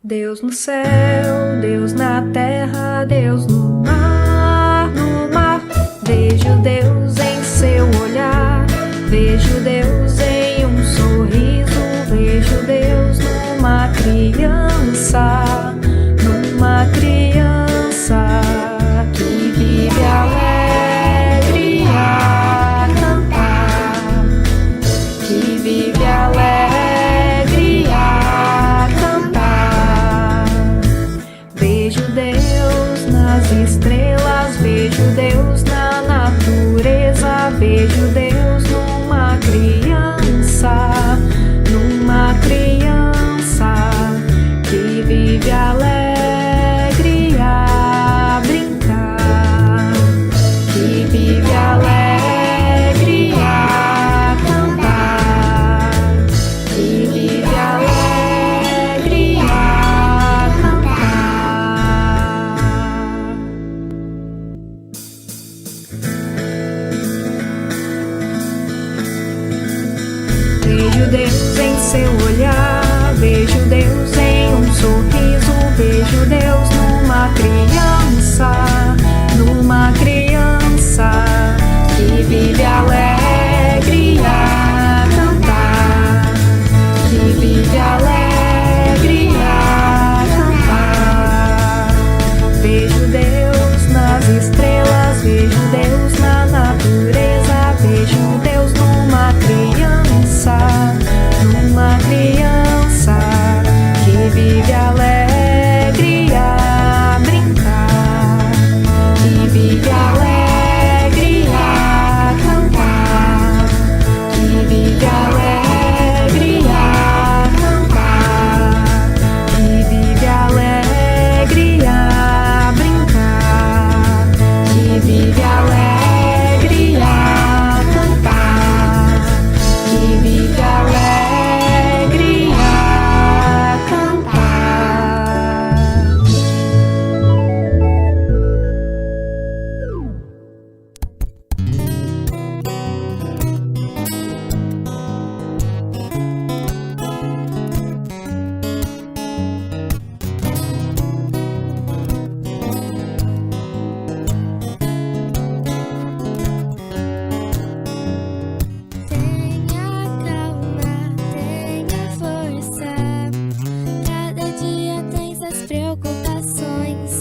Deus no céu, Deus na terra, Deus no mar, no mar. Vejo Deus em seu olhar, vejo Deus em um sorriso, vejo Deus numa criança, que vive alegre a cantar, que vive alegre a cantar. Vejo Deus nas estrelas, vejo Deus na natureza, vejo Deus numa criança, que vive alegre a brincar, que vive alegre a cantar, que vive alegre a cantar. Vejo Deus em seu olhar, vejo Deus em um sorriso, vejo Deus numa criança, que vive alegre a cantar, que vive alegre a cantar. Vejo Deus nas estrelas, vejo Deus na natureza, vejo Deus numa criança, que vive alegre a brincar, que vive alegre a cantar, que vive alegre a cantar, que vive alegre a brincar, que vive alegre a cantar, que vive alegre a cantar. Tenha calma, tenha força. Cada dia tem suas preocupações.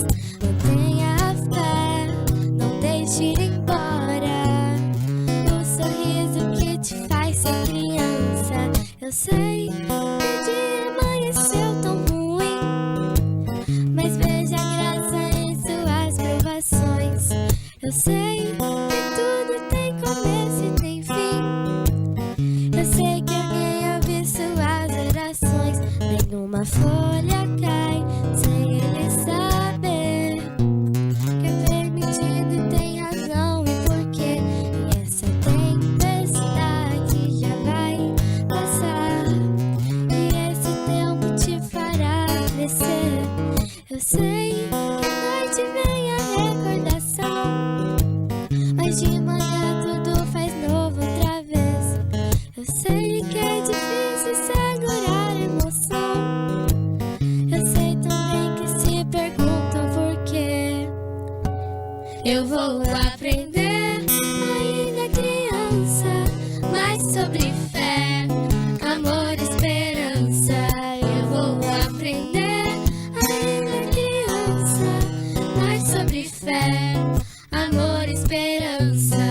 Mantenha a fé, não deixe ir embora. O sorriso que te faz ser criança. Eu sei que o dia amanheceu tão ruim, mas veja a graça em suas provações. Eu sei que tudo tem começo e tem fim. Eu sei que alguém ouve suas orações. Nenhuma folha cai sem ele saber que é permitido e tem razão e porquê. E essa tempestade já vai passar, e esse tempo te fará crescer. Eu sei que à noite vem a recordação, mas de manhã tudo faz novo outra vez. Eu sei que é difícil segurar a emoção. Eu sei também que se perguntam por quê. Eu vou aprender, ainda criança, mais sobre fé, amor e esperança. Eu vou aprender, ainda criança, mais sobre fé, amor e esperança.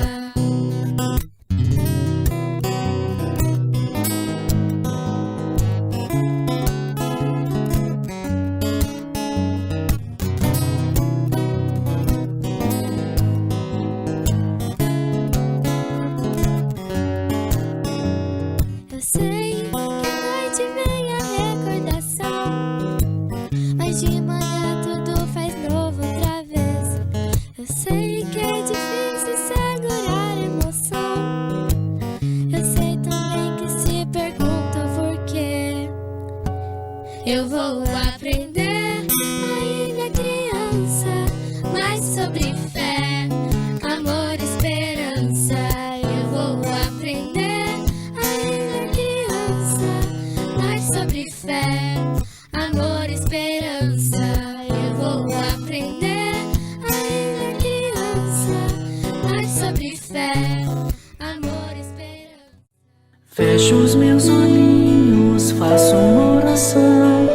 vou aprender. Ainda criança, mais sobre fé, amor e esperança. Fecho os meus olhinhos, faço uma oração.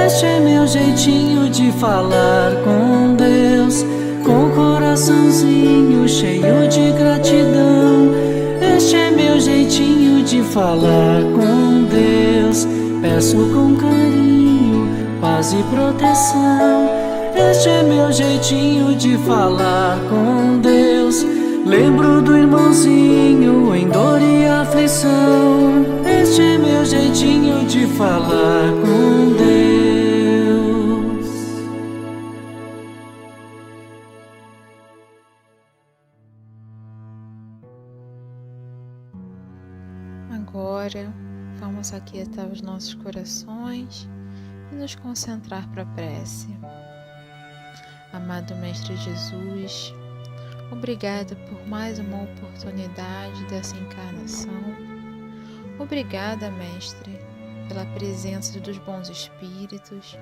Este é meu jeitinho de falar com Deus, com o coraçãozinho cheio de gratidão. Este é meu jeitinho de falar com Deus. Peço com carinho, paz e proteção. Este é meu jeitinho de falar com Deus. Lembro do irmãozinho em dor e aflição. Este é meu jeitinho de falar com Deus. Agora, vamos aquietar os nossos corações e nos concentrar para a prece. Amado Mestre Jesus, obrigada por mais uma oportunidade dessa encarnação. Obrigada, Mestre, pela presença dos bons espíritos,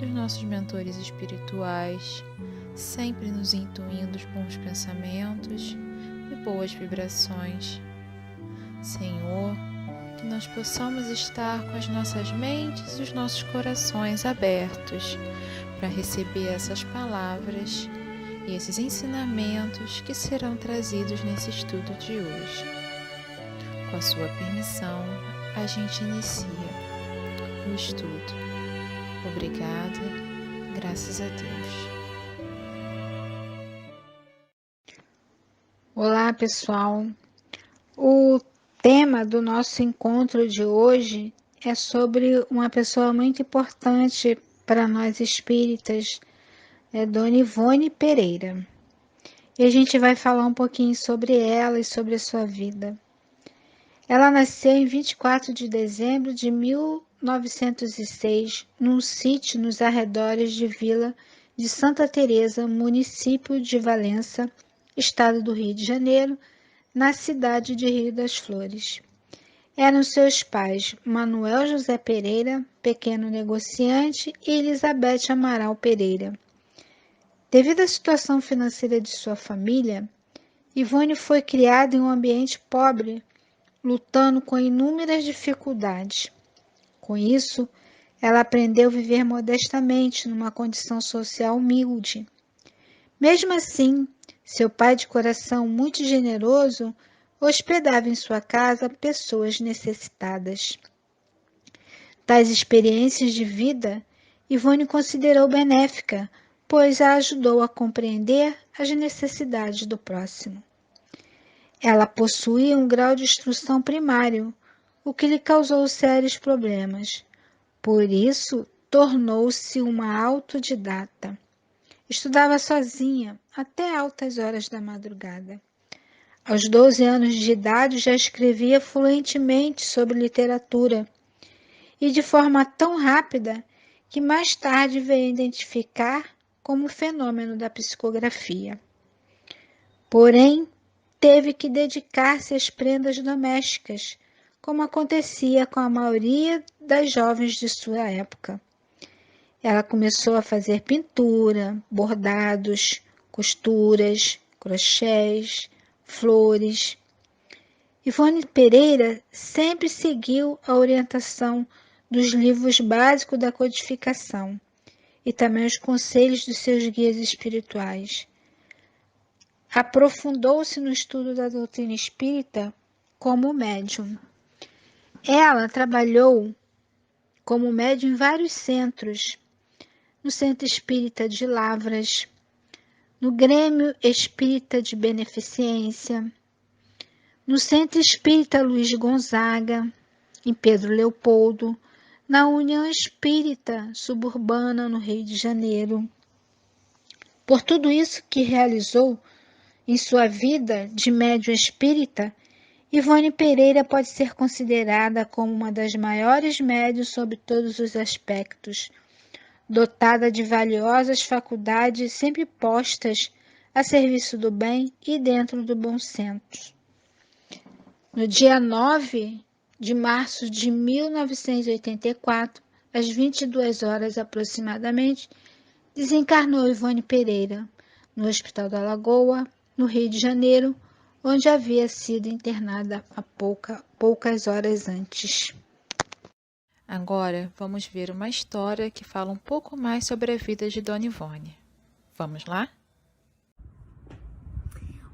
dos nossos mentores espirituais, sempre nos intuindo os bons pensamentos e boas vibrações. Senhor, que nós possamos estar com as nossas mentes e os nossos corações abertos para receber essas palavras e esses ensinamentos que serão trazidos nesse estudo de hoje. Com a sua permissão, a gente inicia o estudo. Obrigada, graças a Deus. Olá, pessoal. O tema do nosso encontro de hoje é sobre uma pessoa muito importante para nós espíritas, Dona Ivone Pereira. E a gente vai falar um pouquinho sobre ela e sobre a sua vida. Ela nasceu em 24 de dezembro de 1906, num sítio nos arredores de Vila de Santa Teresa, município de Valença, estado do Rio de Janeiro, na cidade de Rio das Flores. Eram seus pais Manuel José Pereira, pequeno negociante, e Elizabeth Amaral Pereira. Devido à situação financeira de sua família, Ivone foi criada em um ambiente pobre, lutando com inúmeras dificuldades. Com isso, ela aprendeu a viver modestamente numa condição social humilde. Mesmo assim, seu pai, de coração muito generoso, hospedava em sua casa pessoas necessitadas. Tais experiências de vida, Ivone considerou benéfica, pois a ajudou a compreender as necessidades do próximo. Ela possuía um grau de instrução primário, o que lhe causou sérios problemas. Por isso, tornou-se uma autodidata. Estudava sozinha até altas horas da madrugada. Aos 12 anos de idade já escrevia fluentemente sobre literatura e de forma tão rápida que mais tarde veio identificar como fenômeno da psicografia. Porém, teve que dedicar-se às prendas domésticas, como acontecia com a maioria das jovens de sua época. Ela começou a fazer pintura, bordados, costuras, crochês, flores. Ivone Pereira sempre seguiu a orientação dos livros básicos da codificação e também os conselhos dos seus guias espirituais. Aprofundou-se no estudo da doutrina espírita como médium. Ela trabalhou como médium em vários centros, no Centro Espírita de Lavras, no Grêmio Espírita de Beneficência, no Centro Espírita Luiz Gonzaga, em Pedro Leopoldo, na União Espírita Suburbana, no Rio de Janeiro. Por tudo isso que realizou em sua vida de médium espírita, Ivone Pereira pode ser considerada como uma das maiores médiuns sob todos os aspectos, dotada de valiosas faculdades sempre postas a serviço do bem e dentro do bom senso. No dia 9 de março de 1984, às 22 horas aproximadamente, desencarnou Ivone Pereira, no Hospital da Lagoa, no Rio de Janeiro, onde havia sido internada há poucas horas antes. Agora vamos ver uma história que fala um pouco mais sobre a vida de Dona Ivone. Vamos lá?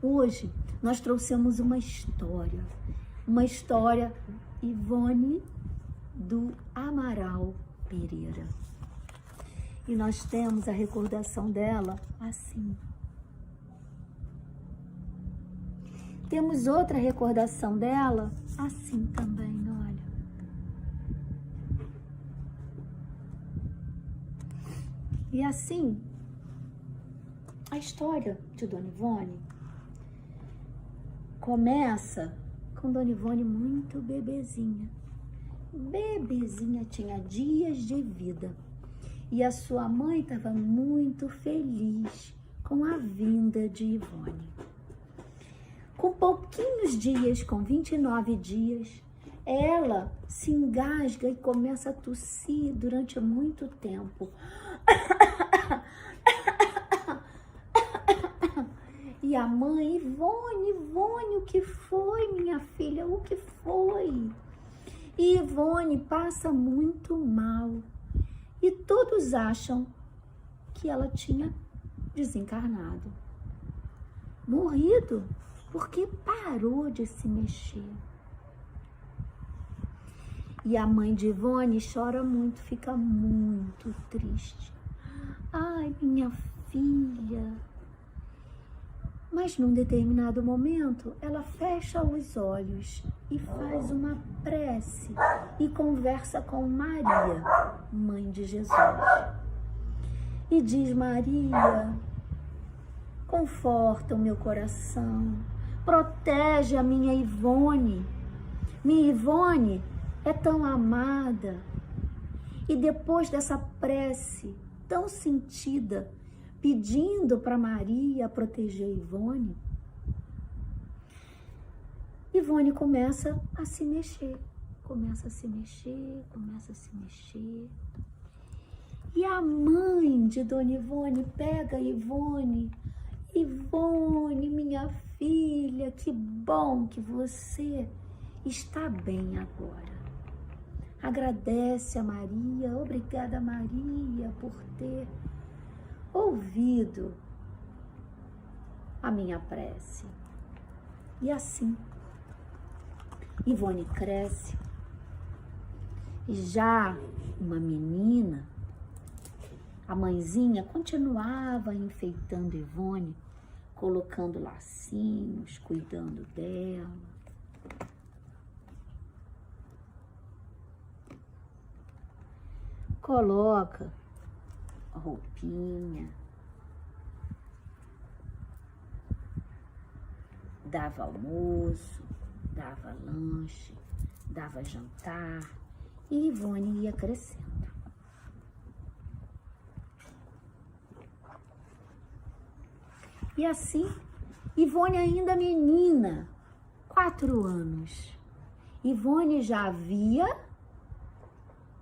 Hoje nós trouxemos uma história Ivone do Amaral Pereira. E nós temos a recordação dela assim. Temos outra recordação dela assim também, olha. E assim, a história de Dona Ivone começa com Dona Ivone muito bebezinha. Bebezinha, tinha dias de vida. E a sua mãe estava muito feliz com a vinda de Ivone. Com pouquinhos dias, com 29 dias, ela se engasga e começa a tossir durante muito tempo. E a mãe, Ivone, o que foi, minha filha? O que foi? E Ivone passa muito mal. E todos acham que ela tinha desencarnado, morrido, porque parou de se mexer. E a mãe de Ivone chora muito, fica muito triste. Ai, minha filha. Mas num determinado momento, ela fecha os olhos e faz uma prece e conversa com Maria, mãe de Jesus. E diz: Maria, conforta o meu coração, protege a minha Ivone. Minha Ivone é tão amada. E depois dessa prece tão sentida, pedindo para Maria proteger Ivone, Ivone começa a se mexer. E a mãe de Dona Ivone pega Ivone. Ivone, minha filha, que bom que você está bem agora. Agradece a Maria, obrigada Maria por ter ouvido a minha prece. E assim, Ivone cresce. E já uma menina, a mãezinha continuava enfeitando Ivone, colocando lacinhos, cuidando dela. Coloca roupinha, dava almoço, dava lanche, dava jantar, e Ivone ia crescendo. E assim, Ivone ainda menina, 4 anos, Ivone já via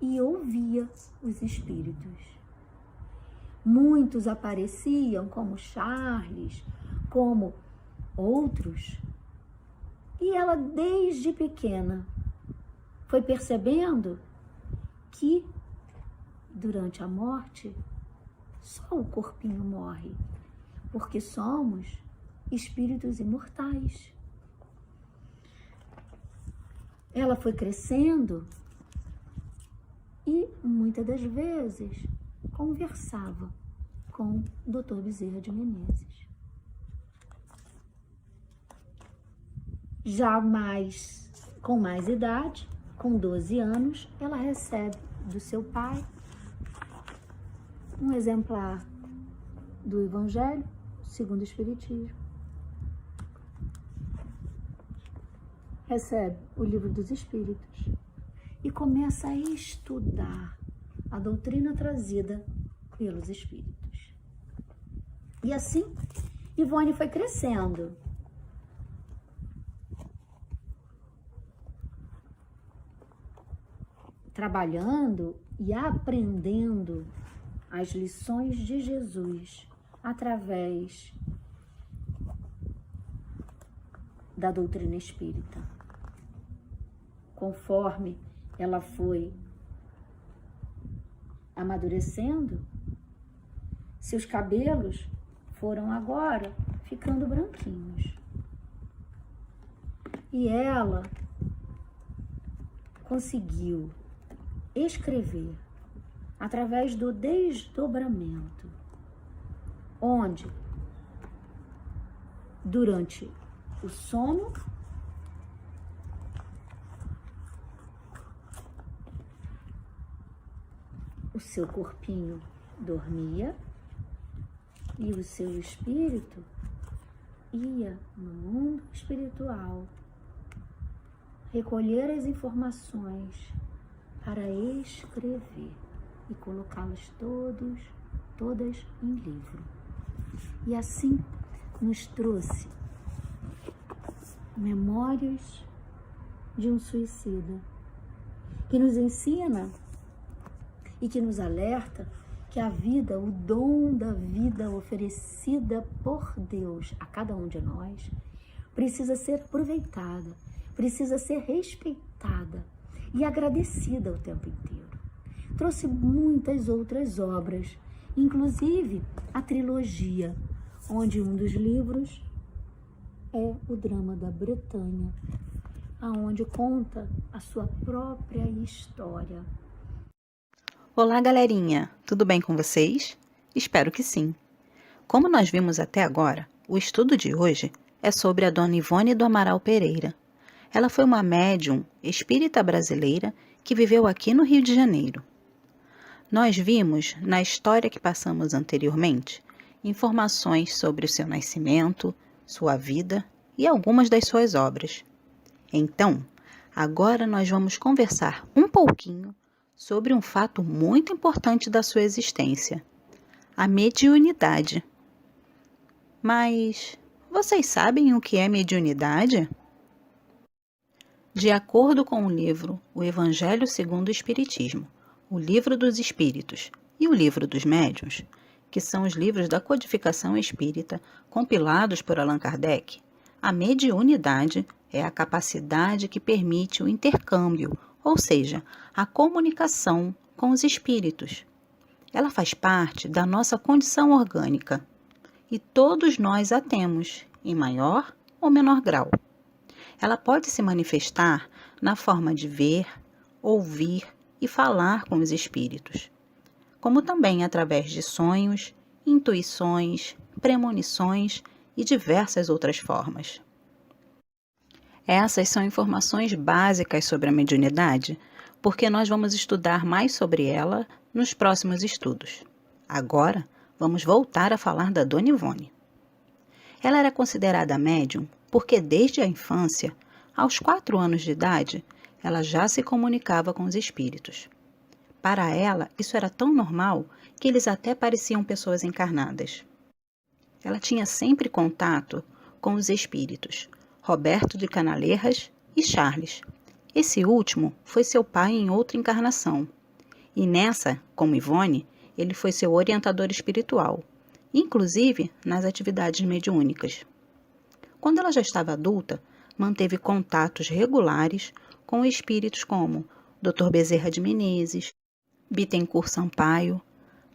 e ouvia os espíritos. Muitos apareciam, como Charles, como outros. E ela, desde pequena, foi percebendo que, durante a morte, só o corpinho morre, porque somos espíritos imortais. Ela foi crescendo e, muitas das vezes, conversava com o Dr. Bezerra de Menezes. Já com mais idade, com 12 anos, ela recebe do seu pai um exemplar do Evangelho segundo o Espiritismo. Recebe o Livro dos Espíritos e começa a estudar a doutrina trazida pelos Espíritos. E assim, Ivone foi crescendo. Trabalhando e aprendendo as lições de Jesus através da doutrina espírita. Conforme ela foi amadurecendo, seus cabelos foram agora ficando branquinhos. E ela conseguiu escrever através do desdobramento, onde, durante o sono, o seu corpinho dormia e o seu espírito ia no mundo espiritual recolher as informações para escrever e colocá-las todas em livro. E assim nos trouxe Memórias de um Suicida, que nos ensina e que nos alerta que a vida, o dom da vida oferecida por Deus a cada um de nós, precisa ser aproveitada, precisa ser respeitada e agradecida o tempo inteiro. Trouxe muitas outras obras, inclusive a trilogia, onde um dos livros é o Drama da Bretanha, aonde conta a sua própria história. Olá, galerinha! Tudo bem com vocês? Espero que sim. Como nós vimos até agora, o estudo de hoje é sobre a Dona Ivone do Amaral Pereira. Ela foi uma médium espírita brasileira que viveu aqui no Rio de Janeiro. Nós vimos, na história que passamos anteriormente, informações sobre o seu nascimento, sua vida e algumas das suas obras. Então, agora nós vamos conversar um pouquinho sobre um fato muito importante da sua existência, a mediunidade. Mas vocês sabem o que é mediunidade? De acordo com o livro O Evangelho segundo o Espiritismo, o Livro dos Espíritos e o Livro dos Médiuns, que são os livros da codificação espírita compilados por Allan Kardec, a mediunidade é a capacidade que permite o intercâmbio, ou seja, a comunicação com os espíritos. Ela faz parte da nossa condição orgânica e todos nós a temos, em maior ou menor grau. Ela pode se manifestar na forma de ver, ouvir e falar com os espíritos, como também através de sonhos, intuições, premonições e diversas outras formas. Essas são informações básicas sobre a mediunidade, porque nós vamos estudar mais sobre ela nos próximos estudos. Agora, vamos voltar a falar da Dona Ivone. Ela era considerada médium porque desde a infância, aos 4 anos de idade, ela já se comunicava com os espíritos. Para ela, isso era tão normal que eles até pareciam pessoas encarnadas. Ela tinha sempre contato com os espíritos, Roberto de Canaleiras e Charles. Esse último foi seu pai em outra encarnação. E nessa, como Ivone, ele foi seu orientador espiritual, inclusive nas atividades mediúnicas. Quando ela já estava adulta, manteve contatos regulares com espíritos como Dr. Bezerra de Menezes, Bittencourt Sampaio,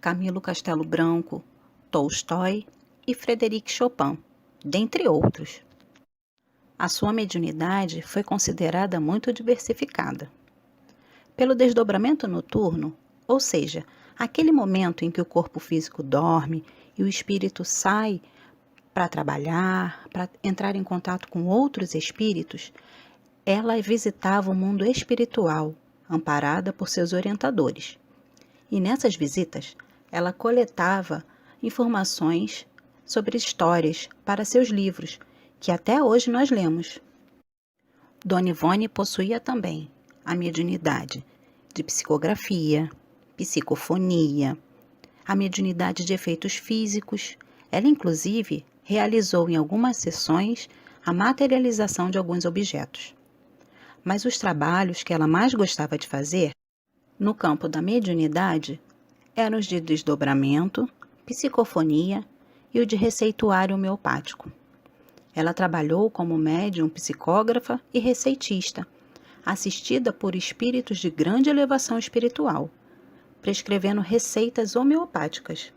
Camilo Castelo Branco, Tolstói e Frederic Chopin, dentre outros. A sua mediunidade foi considerada muito diversificada. Pelo desdobramento noturno, ou seja, aquele momento em que o corpo físico dorme e o espírito sai para trabalhar, para entrar em contato com outros espíritos, ela visitava o mundo espiritual, amparada por seus orientadores. E nessas visitas, ela coletava informações sobre histórias para seus livros, que até hoje nós lemos. Dona Ivone possuía também a mediunidade de psicografia, psicofonia, a mediunidade de efeitos físicos. Ela, inclusive, realizou em algumas sessões a materialização de alguns objetos. Mas os trabalhos que ela mais gostava de fazer, no campo da mediunidade, eram os de desdobramento, psicofonia e o de receituário homeopático. Ela trabalhou como médium, psicógrafa e receitista, assistida por espíritos de grande elevação espiritual, prescrevendo receitas homeopáticas.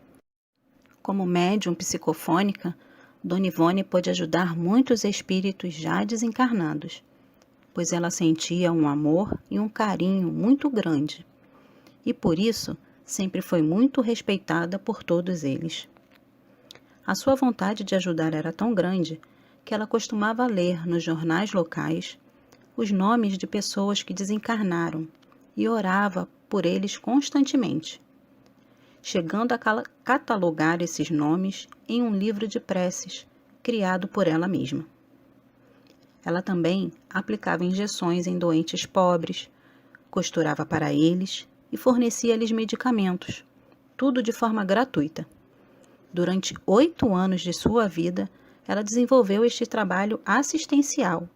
Como médium psicofônica, Dona Ivone pôde ajudar muitos espíritos já desencarnados, pois ela sentia um amor e um carinho muito grande, e por isso sempre foi muito respeitada por todos eles. A sua vontade de ajudar era tão grande que ela costumava ler nos jornais locais os nomes de pessoas que desencarnaram e orava por eles constantemente, chegando a catalogar esses nomes em um livro de preces criado por ela mesma. Ela também aplicava injeções em doentes pobres, costurava para eles e fornecia-lhes medicamentos, tudo de forma gratuita. Durante 8 anos de sua vida, ela desenvolveu este trabalho assistencial,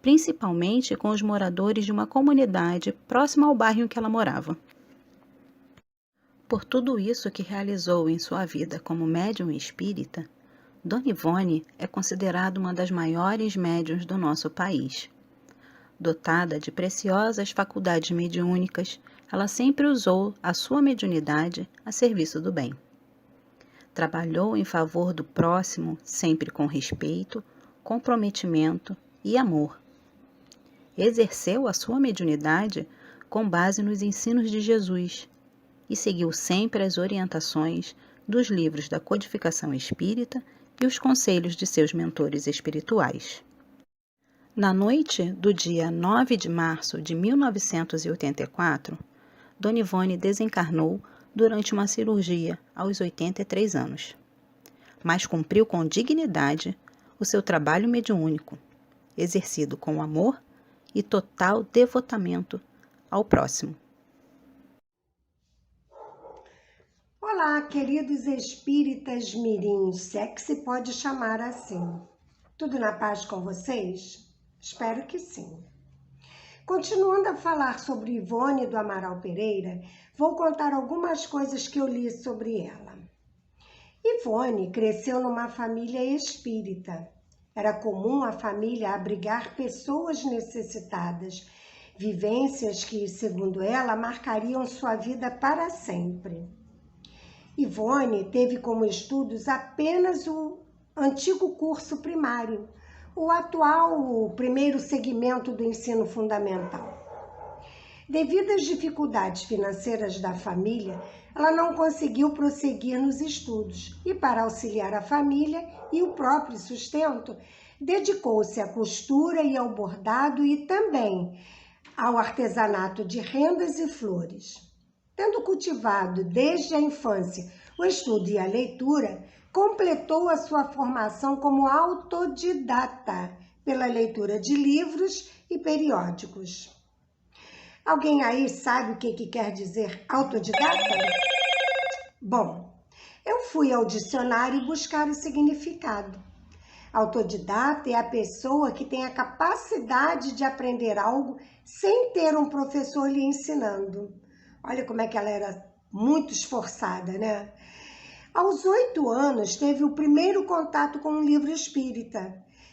principalmente com os moradores de uma comunidade próxima ao bairro em que ela morava. Por tudo isso que realizou em sua vida como médium espírita, Dona Ivone é considerada uma das maiores médiuns do nosso país. Dotada de preciosas faculdades mediúnicas, ela sempre usou a sua mediunidade a serviço do bem. Trabalhou em favor do próximo sempre com respeito, comprometimento e amor. Exerceu a sua mediunidade com base nos ensinos de Jesus e seguiu sempre as orientações dos livros da codificação espírita e os conselhos de seus mentores espirituais. Na noite do dia 9 de março de 1984, Dona Ivone desencarnou durante uma cirurgia aos 83 anos, mas cumpriu com dignidade o seu trabalho mediúnico, exercido com amor e total devotamento ao próximo. Olá, queridos espíritas mirins, se é que se pode chamar assim. Tudo na paz com vocês? Espero que sim. Continuando a falar sobre Ivone do Amaral Pereira, vou contar algumas coisas que eu li sobre ela. Ivone cresceu numa família espírita. Era comum a família abrigar pessoas necessitadas, vivências que, segundo ela, marcariam sua vida para sempre. Ivone teve como estudos apenas o antigo curso primário, o atual primeiro segmento do ensino fundamental. Devido às dificuldades financeiras da família, ela não conseguiu prosseguir nos estudos e, para auxiliar a família e o próprio sustento, dedicou-se à costura e ao bordado e também ao artesanato de rendas e flores. Tendo cultivado desde a infância o estudo e a leitura, completou a sua formação como autodidata pela leitura de livros e periódicos. Alguém aí sabe o que quer dizer autodidata? Bom, eu fui ao dicionário buscar o significado. Autodidata é a pessoa que tem a capacidade de aprender algo sem ter um professor lhe ensinando. Olha como é que ela era muito esforçada, né? Aos 8 anos, teve o primeiro contato com um livro espírita.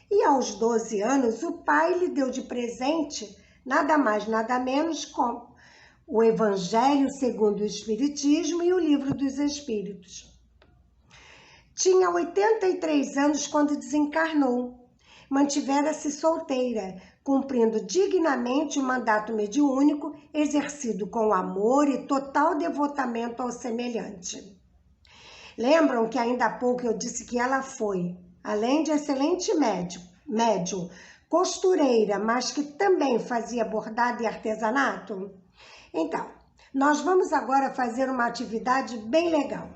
E aos 12 anos, o pai lhe deu de presente nada mais, nada menos com o Evangelho segundo o Espiritismo e o Livro dos Espíritos. Tinha 83 anos quando desencarnou. Mantivera-se solteira, cumprindo dignamente o mandato mediúnico, exercido com amor e total devotamento ao semelhante. Lembram que ainda há pouco eu disse que ela foi, além de excelente médium, costureira, mas que também fazia bordado e artesanato? Então, nós vamos agora fazer uma atividade bem legal.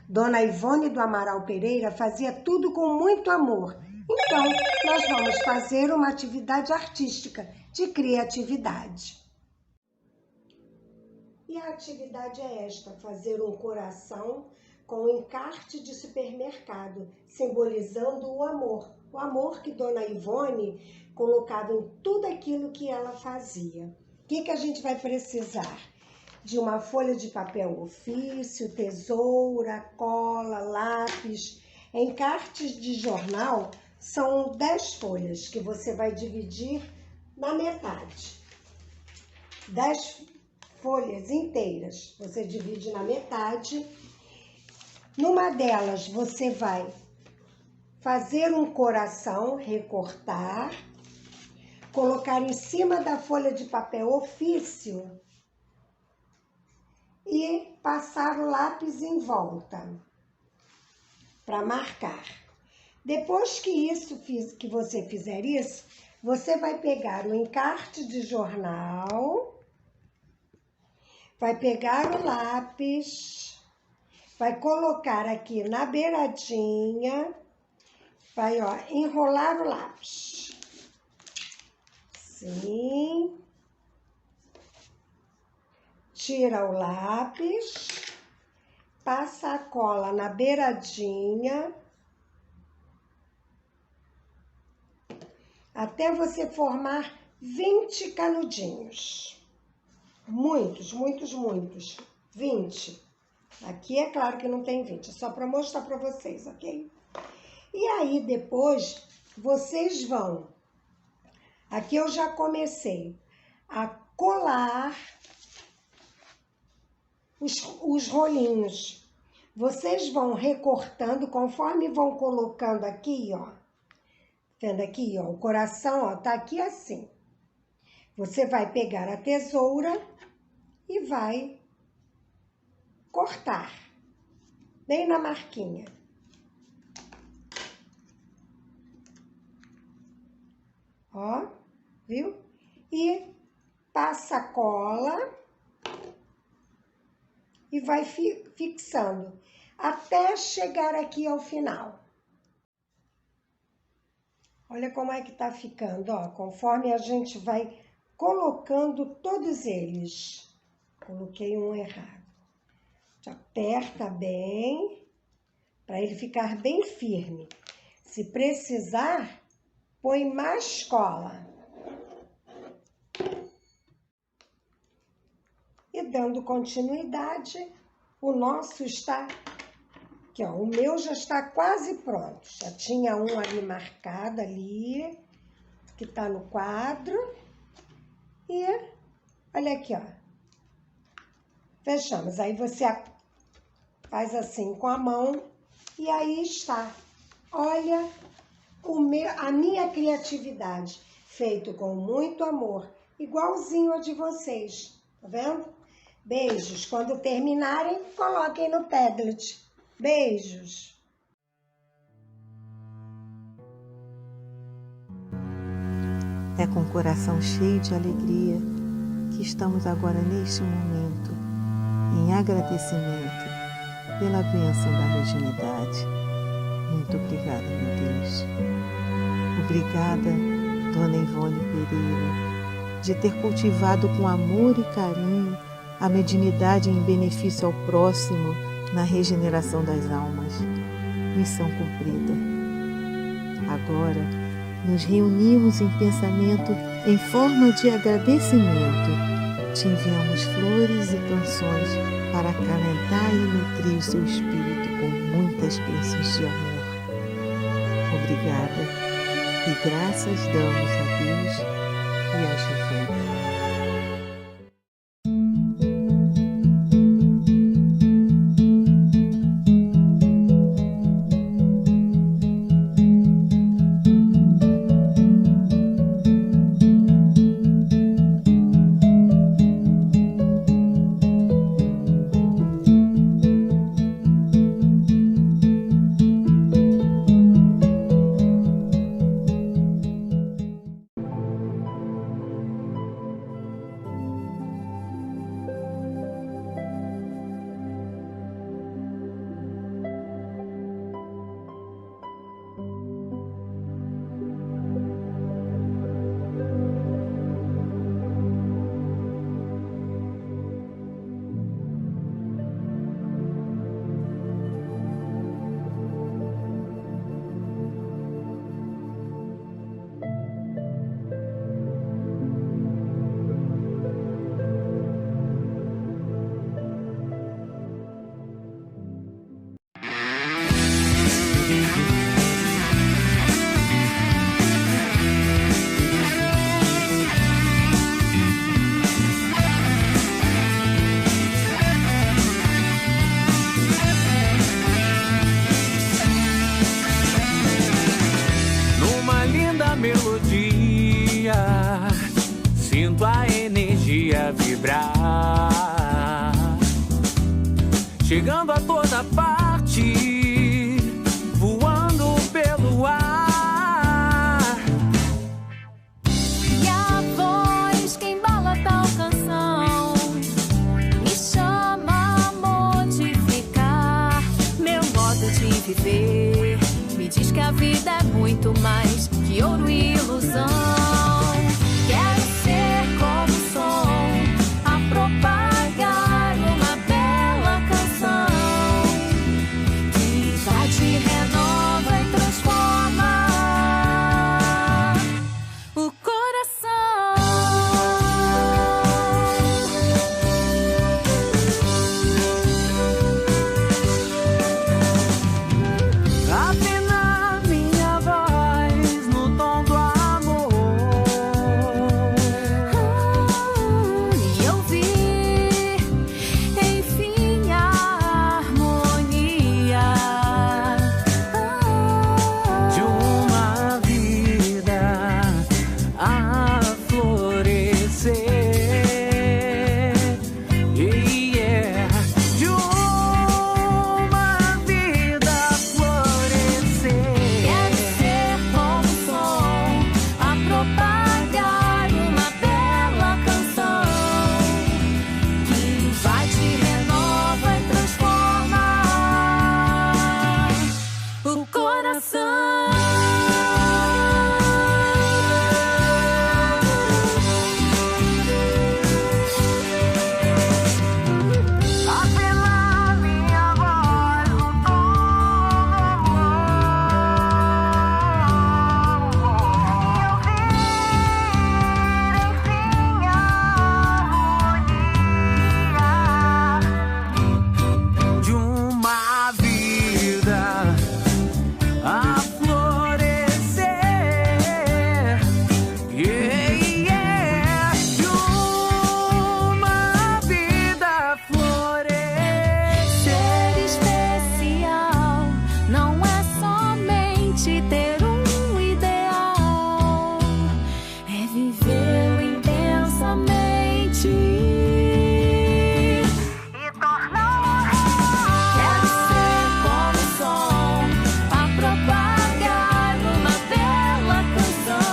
Dona Ivone do Amaral Pereira fazia tudo com muito amor. Então, nós vamos fazer uma atividade artística, de criatividade. E a atividade é esta, fazer um coração com encarte de supermercado, simbolizando o amor que Dona Ivone colocava em tudo aquilo que ela fazia. O que a gente vai precisar? de uma folha de papel ofício, tesoura, cola, lápis. Encartes de jornal são 10 folhas que você vai dividir na metade. 10 folhas inteiras você divide na metade. Numa delas você vai fazer um coração, recortar, colocar em cima da folha de papel ofício e passar o lápis em volta para marcar. Depois que você fizer isso, você vai pegar o encarte de jornal, vai pegar o lápis, vai colocar aqui na beiradinha, vai, enrolar o lápis. Sim. Tira o lápis, passa a cola na beiradinha, até você formar 20 canudinhos. Muitos, muitos, muitos. 20. Aqui é claro que não tem 20, é só para mostrar para vocês, ok? E aí depois vocês vão, aqui eu já comecei a colar os rolinhos. Vocês vão recortando conforme vão colocando aqui, ó. Vendo aqui, ó, o coração, ó, tá aqui assim. Você vai pegar a tesoura e vai cortar bem na marquinha. Ó, viu? E passa a cola e vai fixando até chegar aqui ao final. Olha como é que tá ficando, ó, conforme a gente vai colocando todos eles. Coloquei um errado. Aperta bem, para ele ficar bem firme. Se precisar, põe mais cola. E dando continuidade, o nosso está aqui, ó. O meu já está quase pronto. Já tinha um ali marcado ali, que tá no quadro. E olha aqui, ó. Fechamos. Aí você faz assim com a mão e aí está. Olha a minha criatividade, feito com muito amor, igualzinho a de vocês. Tá vendo? Beijos. Quando terminarem, coloquem no Padlet. Beijos. É com o coração cheio de alegria que estamos agora neste momento em agradecimento pela bênção da virginidade. Muito obrigada, meu Deus. Obrigada, Dona Ivone Pereira, de ter cultivado com amor e carinho a mediunidade em benefício ao próximo na regeneração das almas. Missão cumprida. Agora, nos reunimos em pensamento em forma de agradecimento. Te enviamos flores e canções para acalentar e nutrir o seu espírito com muitas bênçãos de amor. Obrigada e graças damos a Deus e a Jesus. chegando a toda parte, voando pelo ar. E a voz que embala tal canção me chama a modificar meu modo de viver. Me diz que a vida é muito mais que ouro e ilusão. Quero ser como o som a propagar uma bela canção que invade, renova e transforma o coração. Afinar minha voz no tom do amor E ouvir, enfim, a harmonia de uma vida a florescer. De uma vida a florescer. Quero ser como o som a propagar uma bela canção que invade, renova e transforma o coração. Afinar minha voz no tom do amor e ouvir, enfim, a harmonia de uma vida a florescer. De uma vida a florescer. Ser especial não é somente ter um ideal, é vivê-lo intensamente e torná-lo real. Quero ser como o som a propagar uma bela canção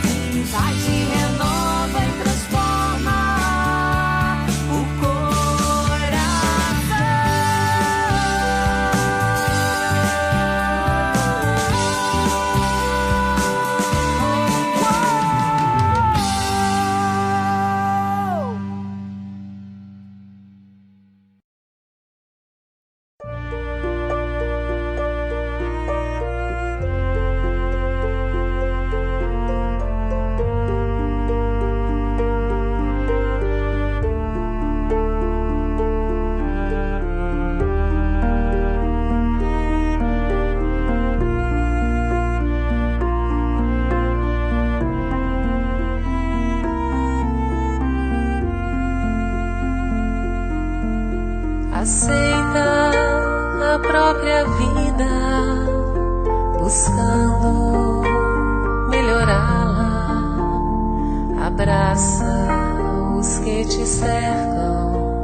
que invade, renova e transforma o coração. Aceita a própria vida, buscando melhorá-la. Abraça os que te cercam,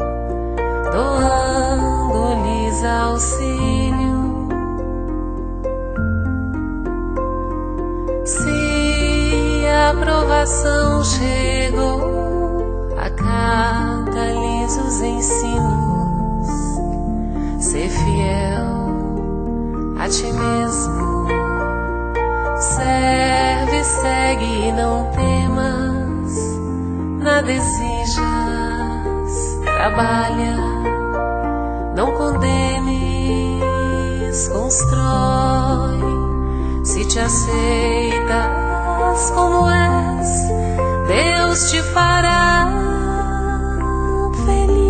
doando-lhes auxílio. Se a aprovação chegou, acata-lhes os ensinos. Ser fiel a ti mesmo. Serve, segue e não temas. Nada exijas. Trabalha, não condenes. Constrói. Se te aceitas como és, Deus te fará feliz.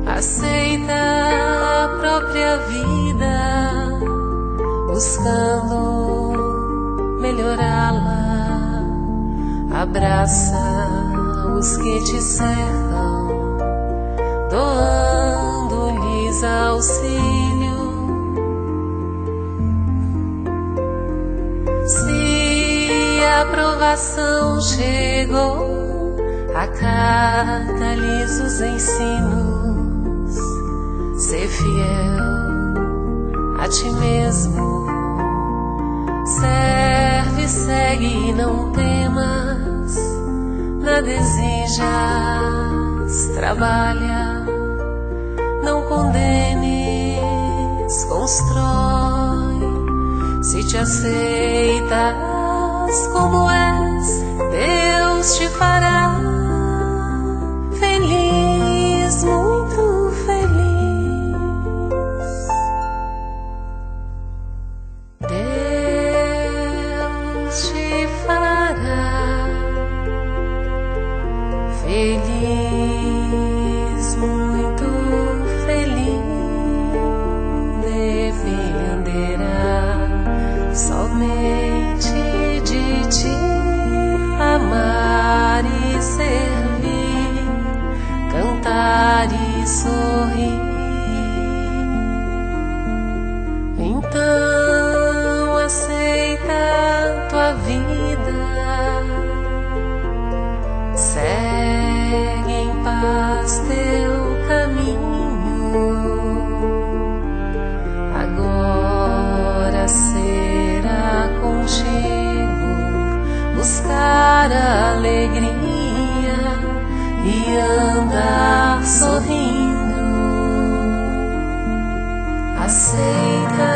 Aceita a própria vida, buscando melhorá-la. Abraça os que te cercam, doando-lhes auxílio. Se a salvação chegou, acata-lhes os ensinos, ser fiel a ti mesmo, serve, segue e não temas, nada exijas, trabalha, não condenes, constrói, se te aceitas como és, Deus te fará feliz, muito feliz. Deus te fará feliz, muito feliz. Dependerá somente de ti, amar e servir, cantar e sorrir. Então aceita tua vida, segue em paz teu caminho. Agora será contigo buscar a alegria e andar sorrindo. Aceita.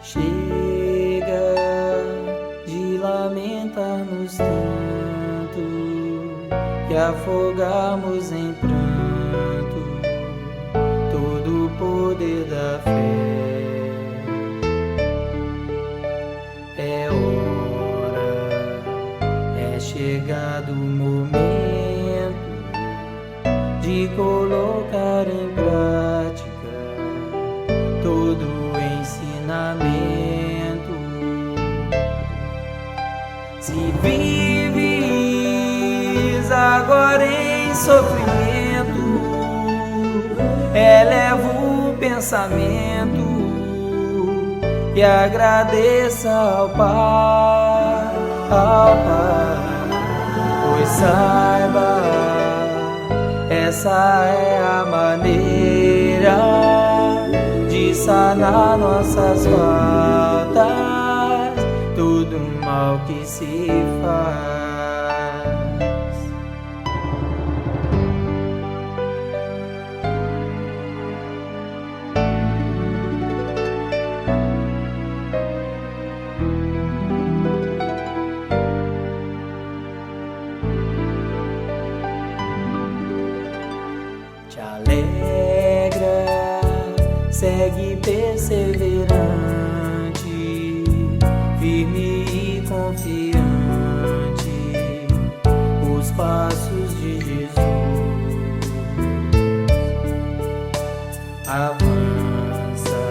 Chega de lamentar-nos tanto e afogarmos em pranto todo o poder da fé. É hora, é chegado o momento de colocar em prática todo o ensinamento. Se vives agora em sofrimento, eleva o pensamento e agradeça ao Pai, pois saiba, essa é a maneira de sanar nossas faltas, todo mal que se faz. Te alegra, segue perseverante, firme e confiante, os passos de Jesus. Avança,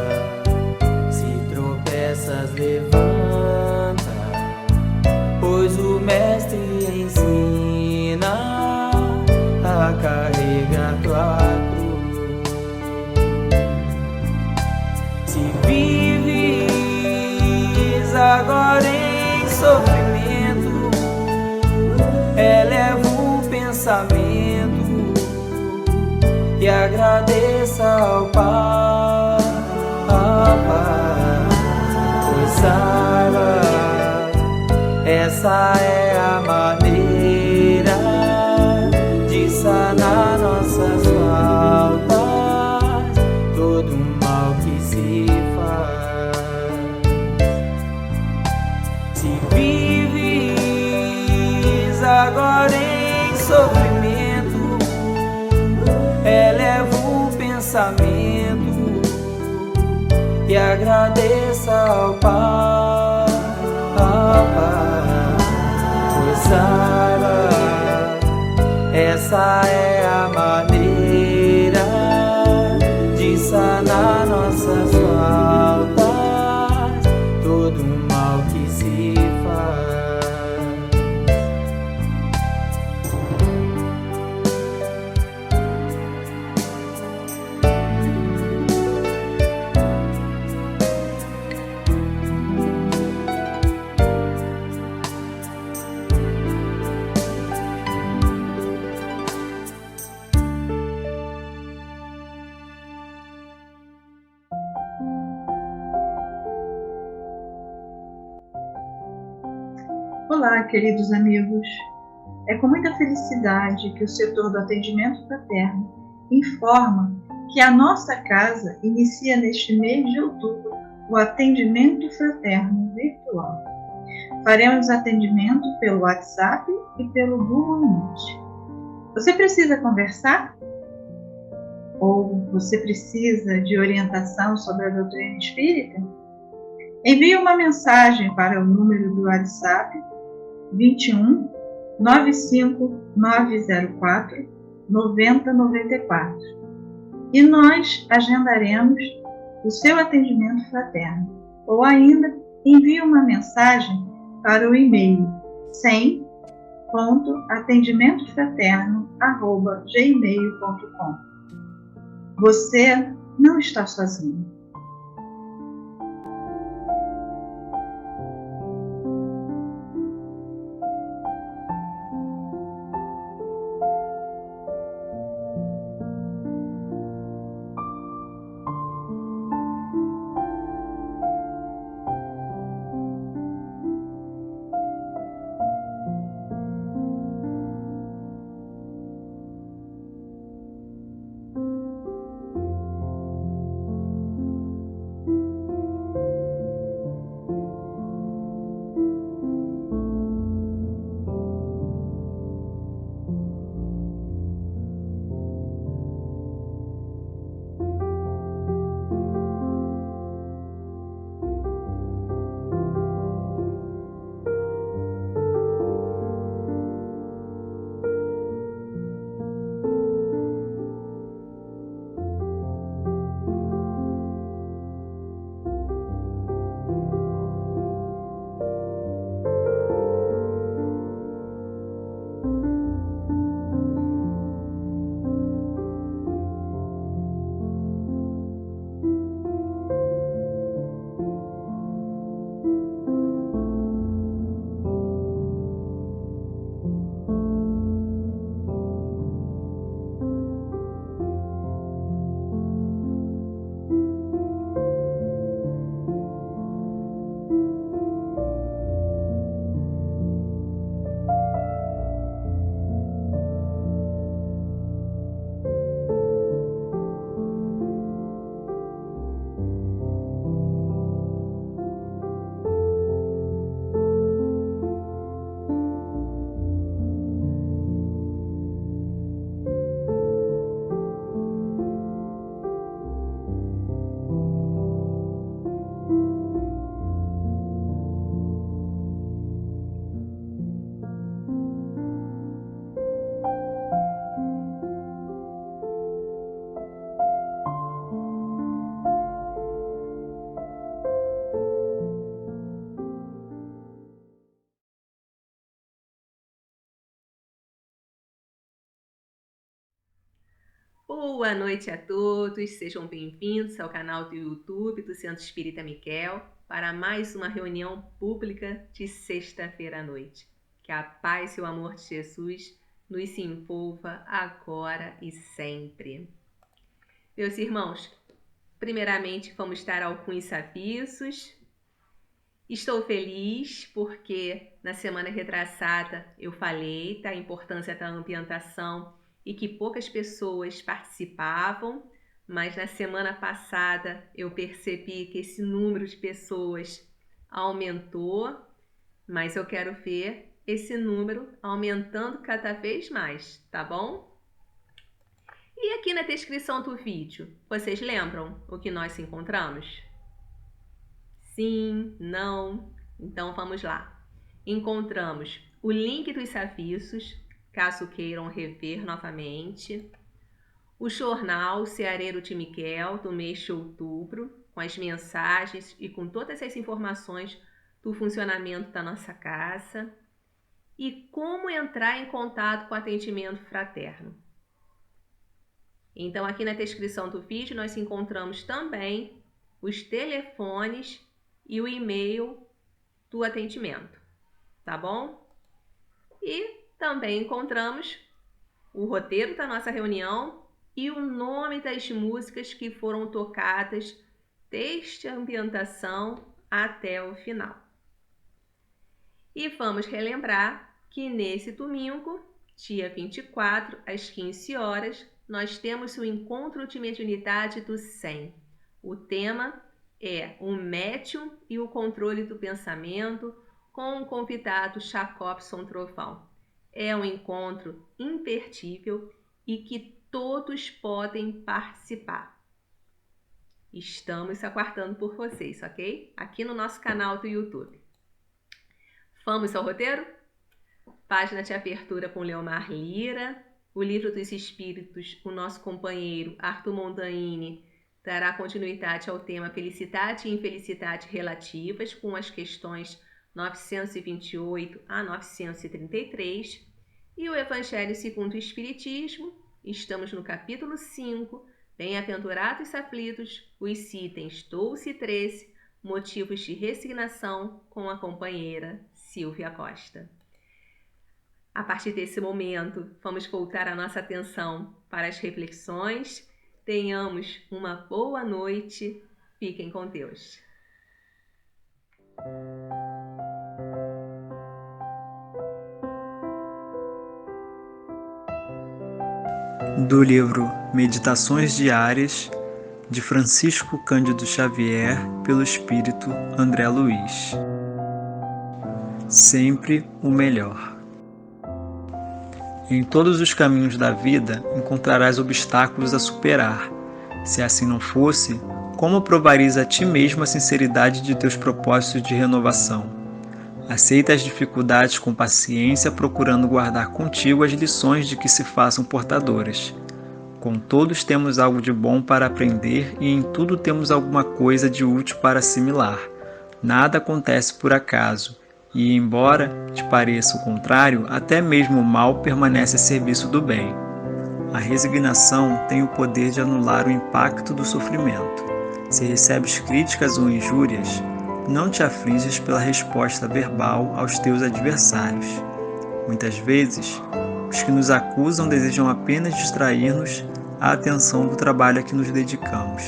se tropeças, levanta, pois o Mestre ensina a carregar tua cruz. Se vives agora em sofrimento, eleva o pensamento e agradeça ao Pai, pois saiba, essa é a maneira de sanar nossas faltas, todo mal que se faz. Se vives agora em sofrimento, eleva o pensamento e agradeça ao Pai, pois saiba, essa é a maneira de sair. ao que se faz. Olá, queridos amigos. É com muita felicidade que o setor do atendimento fraterno informa que a nossa casa inicia neste mês de outubro o atendimento fraterno virtual. Faremos atendimento pelo WhatsApp e pelo Google Meet. Você precisa conversar? Ou você precisa de orientação sobre a doutrina espírita? Envie uma mensagem para o número do WhatsApp 21 95 904 9094 e nós agendaremos o seu atendimento fraterno. Ou ainda, envie uma mensagem para o e-mail 100.atendimentofraterno@gmail.com. Você não está sozinho. Boa noite a todos, sejam bem-vindos ao canal do YouTube do Centro Espírita Miquel para mais uma reunião pública de sexta-feira à noite. Que a paz e o amor de Jesus nos envolva agora e sempre. Meus irmãos, primeiramente vamos dar alguns avisos. Estou feliz porque na semana retrasada eu falei da importância da ambientação e que poucas pessoas participavam, mas na semana passada eu percebi que esse número de pessoas aumentou, mas eu quero ver esse número aumentando cada vez mais, tá bom? E aqui na descrição do vídeo, vocês lembram o que nós encontramos? Sim, não? Então vamos lá. Encontramos o link dos avisos, caso queiram rever novamente, o jornal Ceareiro de Miquel do mês de outubro, com as mensagens e com todas as informações do funcionamento da nossa casa e como entrar em contato com atendimento fraterno. Então, aqui na descrição do vídeo, nós encontramos também os telefones e o e-mail do atendimento, tá bom? E também encontramos o roteiro da nossa reunião e o nome das músicas que foram tocadas desde a ambientação até o final. E vamos relembrar que nesse domingo, dia 24, às 15 horas, nós temos o encontro de mediunidade do 100. O tema é o médium e o controle do pensamento, com o convidado Jacobson Trovão. É um encontro imperdível e que todos podem participar. Estamos aguardando por vocês, ok? Aqui no nosso canal do YouTube. Vamos ao roteiro? Página de abertura com Leomar Lira. O Livro dos Espíritos, o nosso companheiro Arthur Mondaini dará continuidade ao tema Felicidade e Infelicidade Relativas, com as questões 928 a 933. E o Evangelho segundo o Espiritismo, estamos no capítulo 5, Bem-aventurados aflitos, os itens 12 e 13, motivos de resignação, com a companheira Silvia Costa. A partir desse momento, vamos voltar a nossa atenção para as reflexões. Tenhamos uma boa noite. Fiquem com Deus. Do livro Meditações Diárias, de Francisco Cândido Xavier, pelo Espírito André Luiz. Sempre o melhor. Em todos os caminhos da vida encontrarás obstáculos a superar. Se assim não fosse, como provarias a ti mesmo a sinceridade de teus propósitos de renovação? Aceita as dificuldades com paciência, procurando guardar contigo as lições de que se façam portadoras. Com todos temos algo de bom para aprender e em tudo temos alguma coisa de útil para assimilar. Nada acontece por acaso, e embora te pareça o contrário, até mesmo o mal permanece a serviço do bem. A resignação tem o poder de anular o impacto do sofrimento. Se recebes críticas ou injúrias, não te afliges pela resposta verbal aos teus adversários. Muitas vezes, os que nos acusam desejam apenas distrair-nos a atenção do trabalho a que nos dedicamos,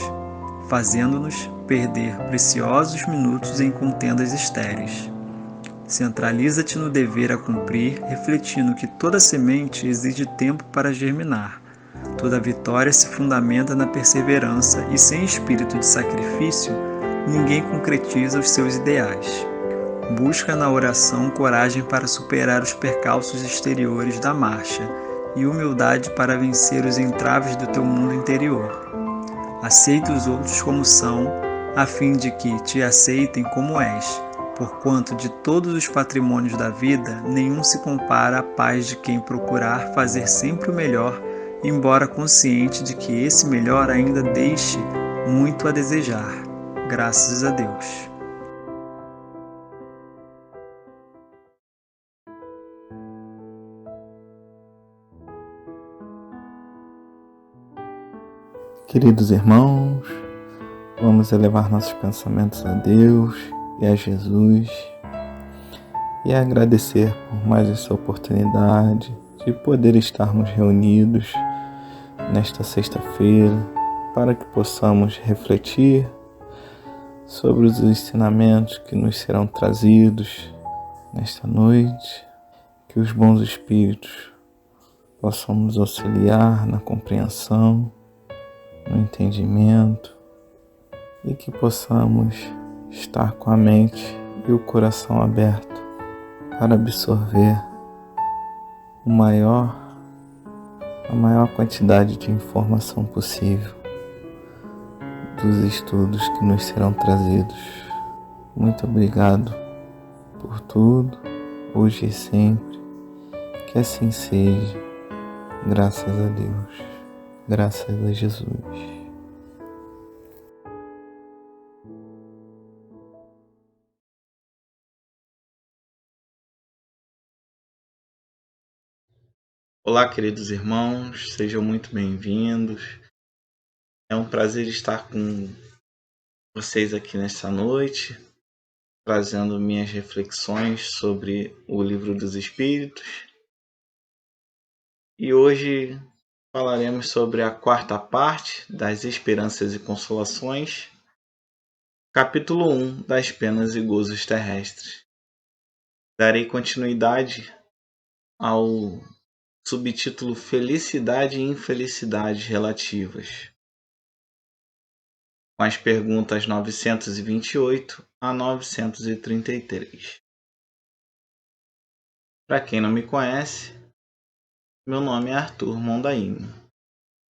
fazendo-nos perder preciosos minutos em contendas estéreis. Centraliza-te no dever a cumprir, refletindo que toda semente exige tempo para germinar. Toda vitória se fundamenta na perseverança e sem espírito de sacrifício, ninguém concretiza os seus ideais. Busca na oração coragem para superar os percalços exteriores da marcha e humildade para vencer os entraves do teu mundo interior. Aceita os outros como são, a fim de que te aceitem como és, porquanto de todos os patrimônios da vida, nenhum se compara à paz de quem procurar fazer sempre o melhor, embora consciente de que esse melhor ainda deixe muito a desejar. Graças a Deus. Queridos irmãos, vamos elevar nossos pensamentos a Deus e a Jesus e agradecer por mais essa oportunidade de poder estarmos reunidos nesta sexta-feira para que possamos refletir sobre os ensinamentos que nos serão trazidos nesta noite, que os bons espíritos possam nos auxiliar na compreensão, no entendimento e que possamos estar com a mente e o coração aberto para absorver a maior quantidade de informação possível dos estudos que nos serão trazidos. Muito obrigado por tudo, hoje e sempre. Que assim seja. Graças a Deus. Graças a Jesus. Olá, queridos irmãos, sejam muito bem-vindos. É um prazer estar com vocês aqui nesta noite, trazendo minhas reflexões sobre o Livro dos Espíritos. E hoje falaremos sobre a quarta parte das Esperanças e Consolações, capítulo 1 das Penas e Gozos Terrestres. Darei continuidade ao subtítulo Felicidade e Infelicidade Relativas, com as perguntas 928 a 933. Para quem não me conhece, meu nome é Arthur Mondaini,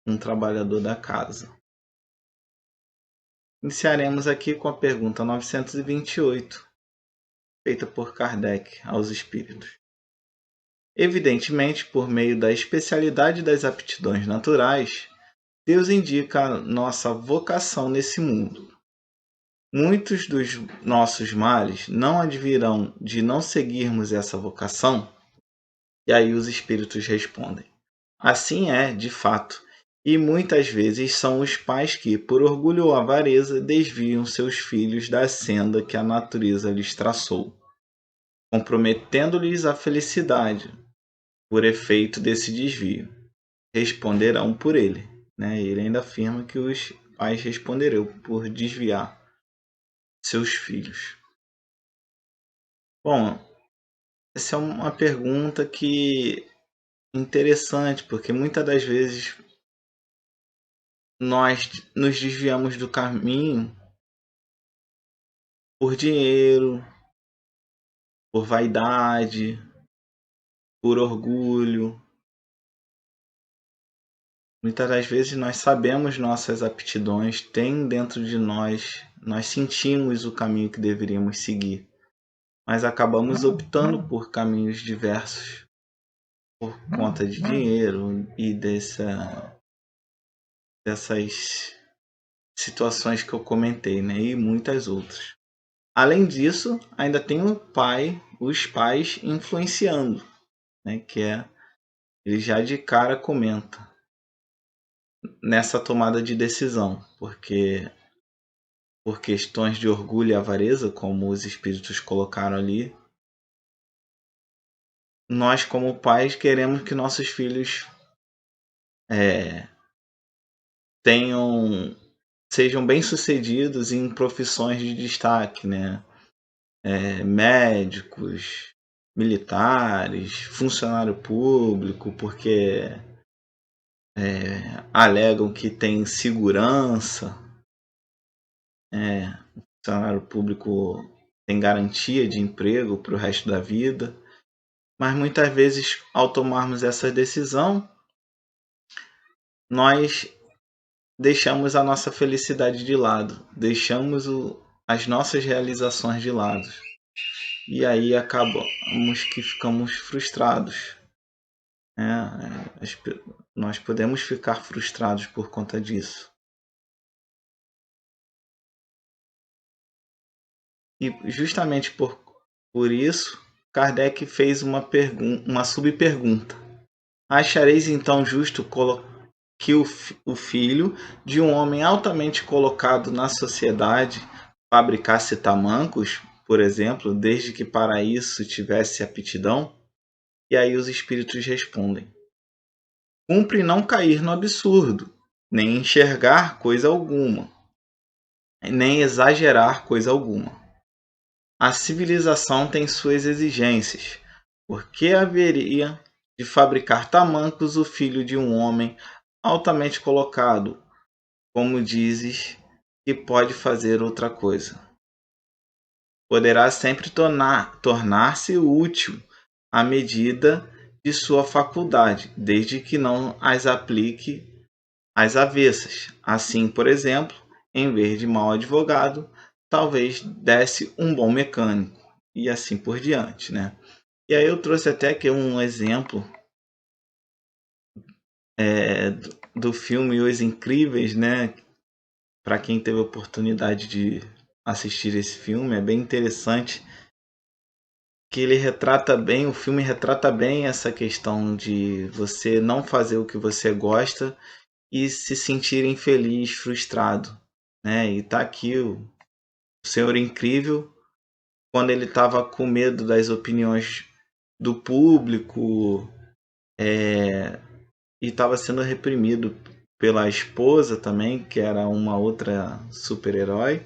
um trabalhador da casa. Iniciaremos aqui com a pergunta 928, feita por Kardec aos espíritos. Evidentemente, por meio da especialidade das aptidões naturais, Deus indica a nossa vocação nesse mundo. Muitos dos nossos males não advirão de não seguirmos essa vocação? E aí os espíritos respondem: assim é, de fato, e muitas vezes são os pais que, por orgulho ou avareza, desviam seus filhos da senda que a natureza lhes traçou, comprometendo-lhes a felicidade por efeito desse desvio. Responderão por ele. Ele ainda afirma que os pais responderão por desviar seus filhos. Bom, essa é uma pergunta que interessante, porque muitas das vezes nós nos desviamos do caminho por dinheiro, por vaidade, por orgulho. Muitas das vezes nós sabemos nossas aptidões, tem dentro de nós sentimos o caminho que deveríamos seguir, mas acabamos optando por caminhos diversos por conta de dinheiro e dessas situações que eu comentei, e muitas outras. Além disso, ainda tem os pais influenciando, que ele já de cara comenta nessa tomada de decisão, porque por questões de orgulho e avareza, como os espíritos colocaram ali, nós como pais queremos que nossos filhos sejam bem-sucedidos em profissões de destaque, médicos, militares, funcionário público, porque alegam que tem segurança, o funcionário público tem garantia de emprego para o resto da vida, mas muitas vezes, ao tomarmos essa decisão, nós deixamos a nossa felicidade de lado, deixamos as nossas realizações de lado, e aí acabamos que ficamos frustrados. Nós podemos ficar frustrados por conta disso. E justamente por isso, Kardec fez uma subpergunta. Achareis então justo que o filho de um homem altamente colocado na sociedade fabricasse tamancos, por exemplo, desde que para isso tivesse aptidão? E aí os espíritos respondem: cumpre não cair no absurdo, nem enxergar coisa alguma, nem exagerar coisa alguma. A civilização tem suas exigências. Por que haveria de fabricar tamancos o filho de um homem altamente colocado, como dizes, que pode fazer outra coisa? Poderá sempre tornar-se útil à medida de sua faculdade, desde que não as aplique às avessas. Assim, por exemplo, em vez de mau advogado, talvez desse um bom mecânico, e assim por diante, E aí eu trouxe até aqui um exemplo do filme Os Incríveis, Para quem teve a oportunidade de assistir esse filme, é bem interessante que ele retrata bem, o filme retrata bem essa questão de você não fazer o que você gosta e se sentir infeliz, frustrado, né? E tá aqui o Senhor Incrível, quando ele estava com medo das opiniões do público, e estava sendo reprimido pela esposa também, que era uma outra super-herói.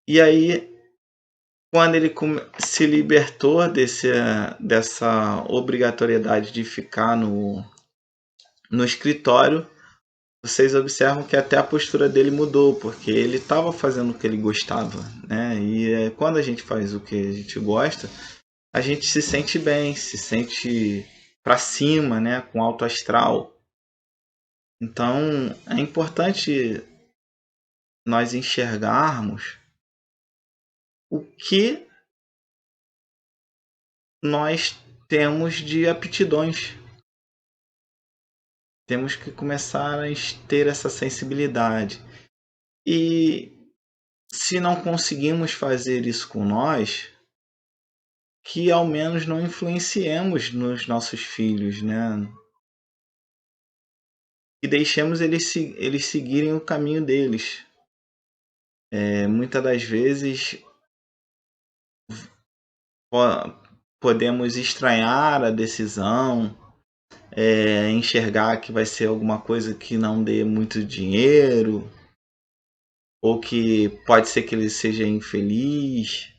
E aí, quando ele se libertou dessa obrigatoriedade de ficar no escritório, vocês observam que até a postura dele mudou, porque ele estava fazendo o que ele gostava, né? E quando a gente faz o que a gente gosta, a gente se sente bem, se sente para cima, né? Com alto astral. Então, é importante nós enxergarmos o que nós temos de aptidões. Temos que começar a ter essa sensibilidade. E se não conseguimos fazer isso com nós, que ao menos não influenciemos nos nossos filhos, né? E deixemos eles seguirem o caminho deles. Muitas das vezes podemos estranhar a decisão, enxergar que vai ser alguma coisa que não dê muito dinheiro, ou que pode ser que ele seja infeliz.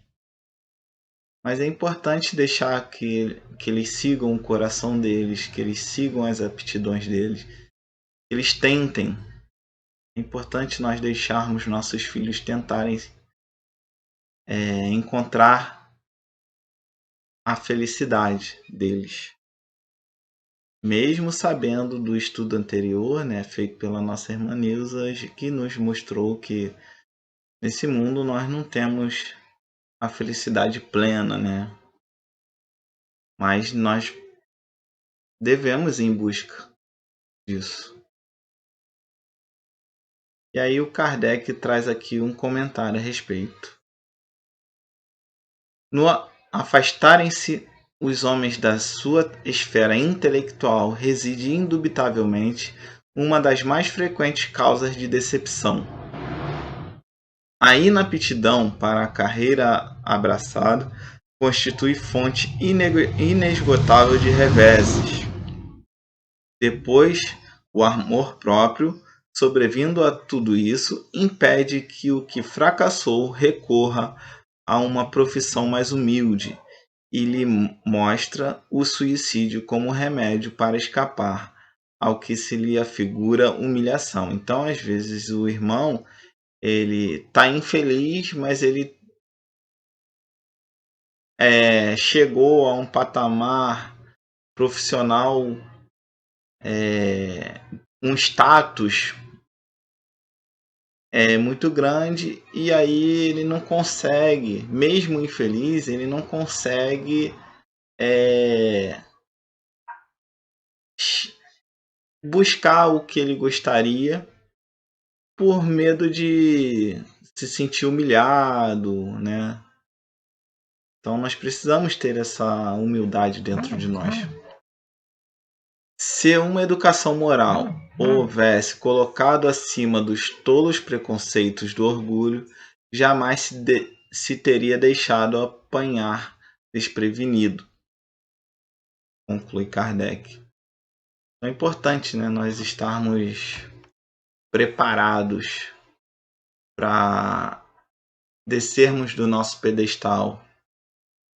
Mas é importante deixar que eles sigam o coração deles, que eles sigam as aptidões deles, que eles tentem. É importante nós deixarmos nossos filhos tentarem encontrar a felicidade deles. Mesmo sabendo do estudo anterior, né, feito pela nossa irmã Neuza, que nos mostrou que nesse mundo nós não temos a felicidade plena, né? Mas nós devemos ir em busca disso. E aí o Kardec traz aqui um comentário a respeito. No afastarem-se os homens da sua esfera intelectual reside indubitavelmente uma das mais frequentes causas de decepção. A inaptidão para a carreira abraçada constitui fonte inesgotável de reveses. Depois, o amor próprio, sobrevindo a tudo isso, impede que o que fracassou recorra a uma profissão mais humilde e lhe mostra o suicídio como remédio para escapar ao que se lhe afigura humilhação. Então, às vezes, o irmão ele está infeliz, mas ele chegou a um patamar profissional, um status muito grande, e aí ele não consegue, mesmo infeliz, ele não consegue buscar o que ele gostaria por medo de se sentir humilhado, né? Então nós precisamos ter essa humildade dentro de nós. Se uma educação moral houvesse colocado acima dos tolos preconceitos do orgulho, jamais se teria deixado apanhar desprevenido, conclui Kardec. Então é importante, né, nós estarmos preparados para descermos do nosso pedestal,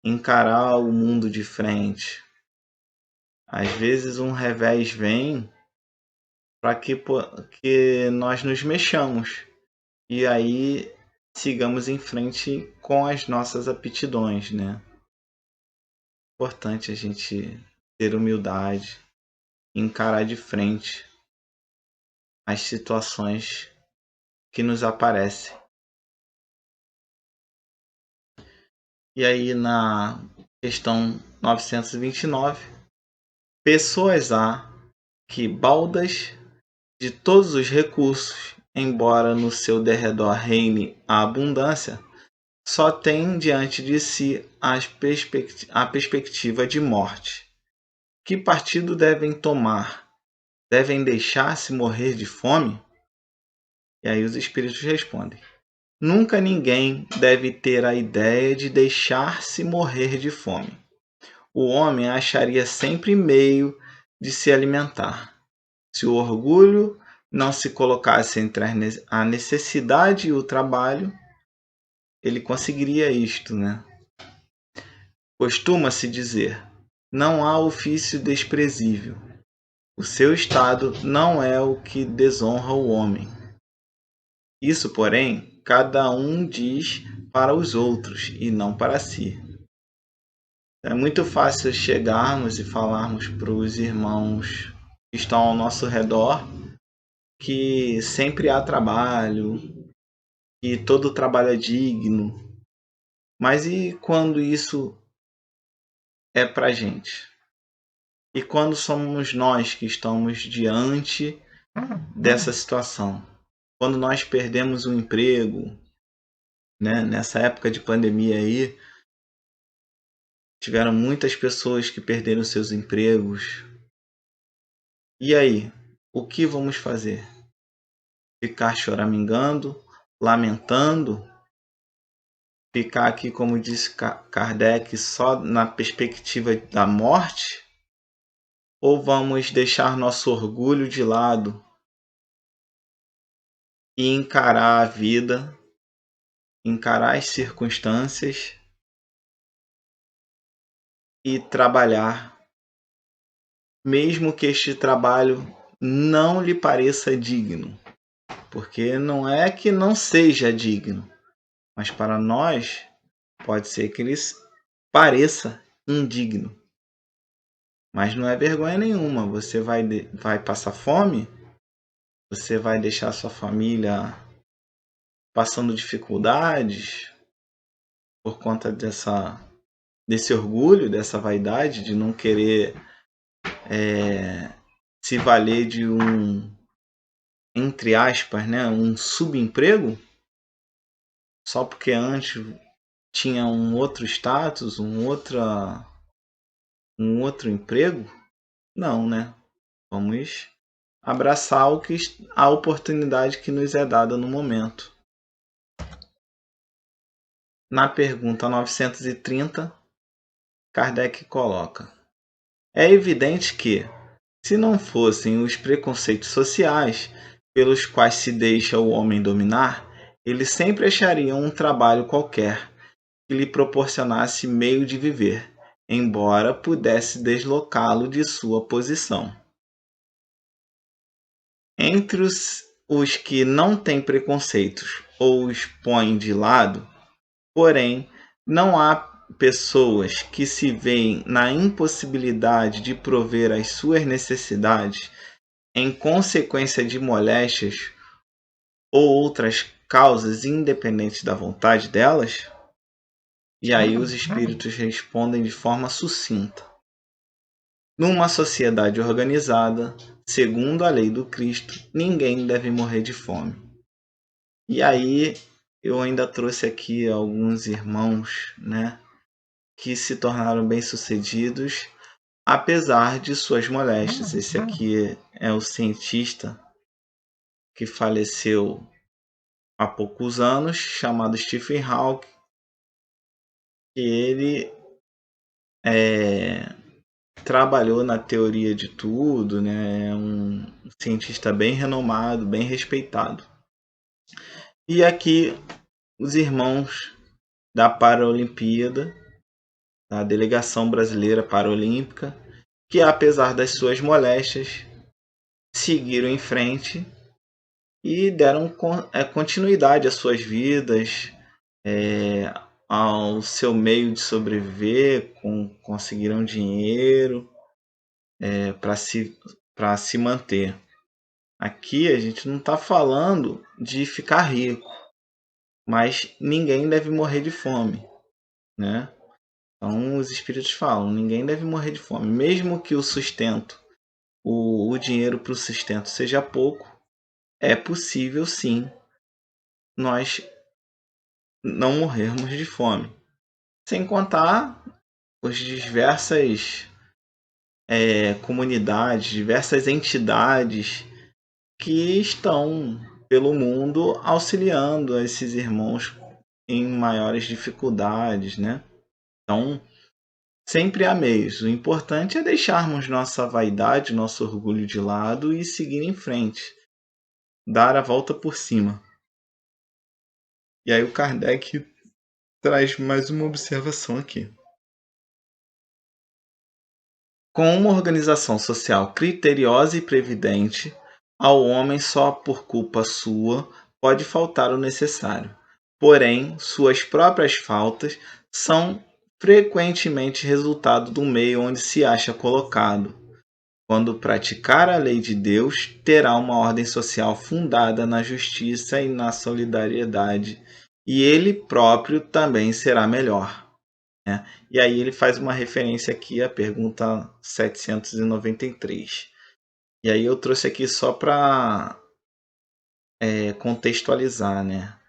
encarar o mundo de frente. Às vezes um revés vem para que nós nos mexamos e aí sigamos em frente com as nossas aptidões, né? É importante a gente ter humildade, encarar de frente as situações que nos aparecem. E aí na questão 929, pessoas há que, baldas de todos os recursos, embora no seu derredor reine a abundância, só têm diante de si a perspectiva de morte. Que partido devem tomar? Devem deixar-se morrer de fome? E aí os espíritos respondem: nunca ninguém deve ter a ideia de deixar-se morrer de fome. O homem acharia sempre meio de se alimentar. Se o orgulho não se colocasse entre a necessidade e o trabalho, ele conseguiria isto, né? Costuma-se dizer: não há ofício desprezível. O seu estado não é o que desonra o homem. Isso, porém, cada um diz para os outros e não para si. É muito fácil chegarmos e falarmos para os irmãos que estão ao nosso redor que sempre há trabalho, que todo trabalho é digno. Mas e quando isso é para a gente? E quando somos nós que estamos diante dessa situação? Quando nós perdemos um emprego, né? Nessa época de pandemia aí, tiveram muitas pessoas que perderam seus empregos. E aí, o que vamos fazer? Ficar choramingando, lamentando? Ficar aqui, como disse Kardec, só na perspectiva da morte? Ou vamos deixar nosso orgulho de lado e encarar a vida, encarar as circunstâncias e trabalhar, mesmo que este trabalho não lhe pareça digno? Porque não é que não seja digno, mas para nós pode ser que ele pareça indigno. Mas não é vergonha nenhuma. Você vai passar fome? Você vai deixar sua família passando dificuldades por conta desse orgulho, dessa vaidade de não querer se valer de entre aspas, né, um subemprego? Só porque antes tinha um outro status, um outro emprego? Não, né? Vamos abraçar a oportunidade que nos é dada no momento. Na pergunta 930, Kardec coloca: é evidente que, se não fossem os preconceitos sociais pelos quais se deixa o homem dominar, ele sempre acharia um trabalho qualquer que lhe proporcionasse meio de viver, embora pudesse deslocá-lo de sua posição. Entre os que não têm preconceitos ou os põem de lado, porém, não há pessoas que se veem na impossibilidade de prover as suas necessidades em consequência de moléstias ou outras causas independentes da vontade delas? E aí os espíritos respondem de forma sucinta: numa sociedade organizada, segundo a lei do Cristo, ninguém deve morrer de fome. E aí eu ainda trouxe aqui alguns irmãos, né, que se tornaram bem-sucedidos apesar de suas moléstias. Esse aqui é o cientista que faleceu há poucos anos, chamado Stephen Hawking, que ele trabalhou na teoria de tudo, né? É um cientista bem renomado, bem respeitado. E aqui os irmãos da Paralimpíada, da Delegação Brasileira Paralímpica, que apesar das suas moléstias, seguiram em frente e deram continuidade às suas vidas, ao seu meio de sobreviver, conseguiram dinheiro para se manter. Aqui a gente não está falando de ficar rico, mas ninguém deve morrer de fome, né? Então os espíritos falam, ninguém deve morrer de fome, mesmo que o sustento, o dinheiro para o sustento seja pouco, é possível sim nós não morrermos de fome. Sem contar as diversas comunidades, diversas entidades que estão pelo mundo auxiliando esses irmãos em maiores dificuldades, né? Então, sempre há meios. O importante é deixarmos nossa vaidade, nosso orgulho de lado e seguir em frente. Dar a volta por cima. E aí o Kardec traz mais uma observação aqui. Com uma organização social criteriosa e previdente, ao homem só por culpa sua pode faltar o necessário. Porém, suas próprias faltas são frequentemente resultado do meio onde se acha colocado. Quando praticar a lei de Deus, terá uma ordem social fundada na justiça e na solidariedade, e ele próprio também será melhor. E aí ele faz uma referência aqui à pergunta 793. E aí eu trouxe aqui só para contextualizar, né?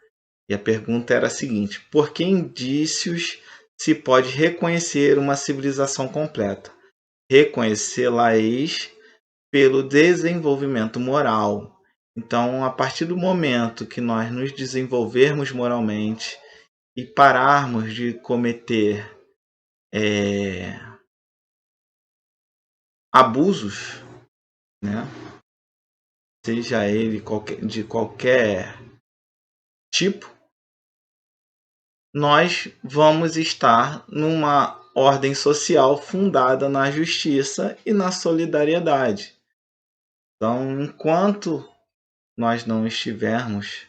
E a pergunta era a seguinte: por que indícios se pode reconhecer uma civilização completa? Reconhecê-la-eis pelo desenvolvimento moral. Então, a partir do momento que nós nos desenvolvermos moralmente e pararmos de cometer abusos, né? Seja ele de qualquer tipo, nós vamos estar numa ordem social fundada na justiça e na solidariedade. Então, enquanto nós não tivermos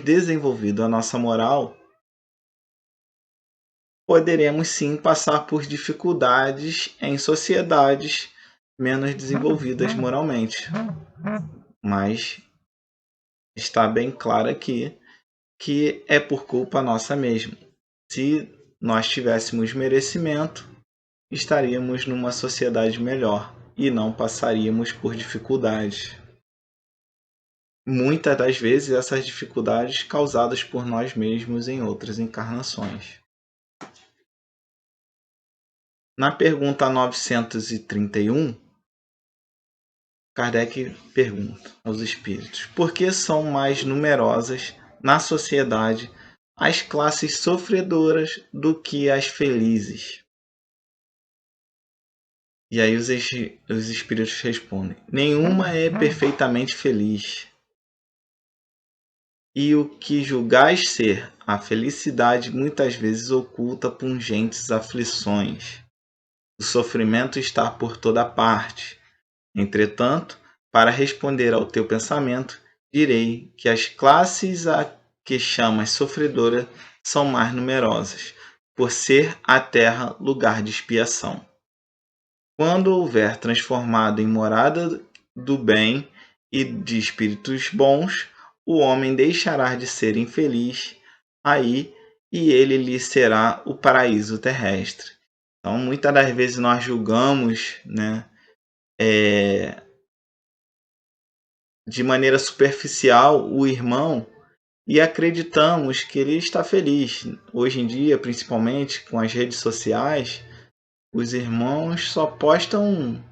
desenvolvido a nossa moral, poderemos sim passar por dificuldades em sociedades menos desenvolvidas moralmente. Mas está bem claro aqui que é por culpa nossa mesmo. Se nós tivéssemos merecimento, estaríamos numa sociedade melhor e não passaríamos por dificuldades. Muitas das vezes essas dificuldades causadas por nós mesmos em outras encarnações. Na pergunta 931, Kardec pergunta aos espíritos: por que são mais numerosas na sociedade as classes sofredoras do que as felizes? E aí os espíritos respondem: nenhuma é perfeitamente feliz. E o que julgais ser a felicidade muitas vezes oculta pungentes aflições. O sofrimento está por toda parte. Entretanto, para responder ao teu pensamento, direi que as classes a que chamas sofredora são mais numerosas, por ser a terra lugar de expiação. Quando houver transformado em morada do bem e de espíritos bons, o homem deixará de ser infeliz aí e ele lhe será o paraíso terrestre. Então, muitas das vezes nós julgamos, né, de maneira superficial o irmão e acreditamos que ele está feliz. Hoje em dia, principalmente com as redes sociais, os irmãos só postam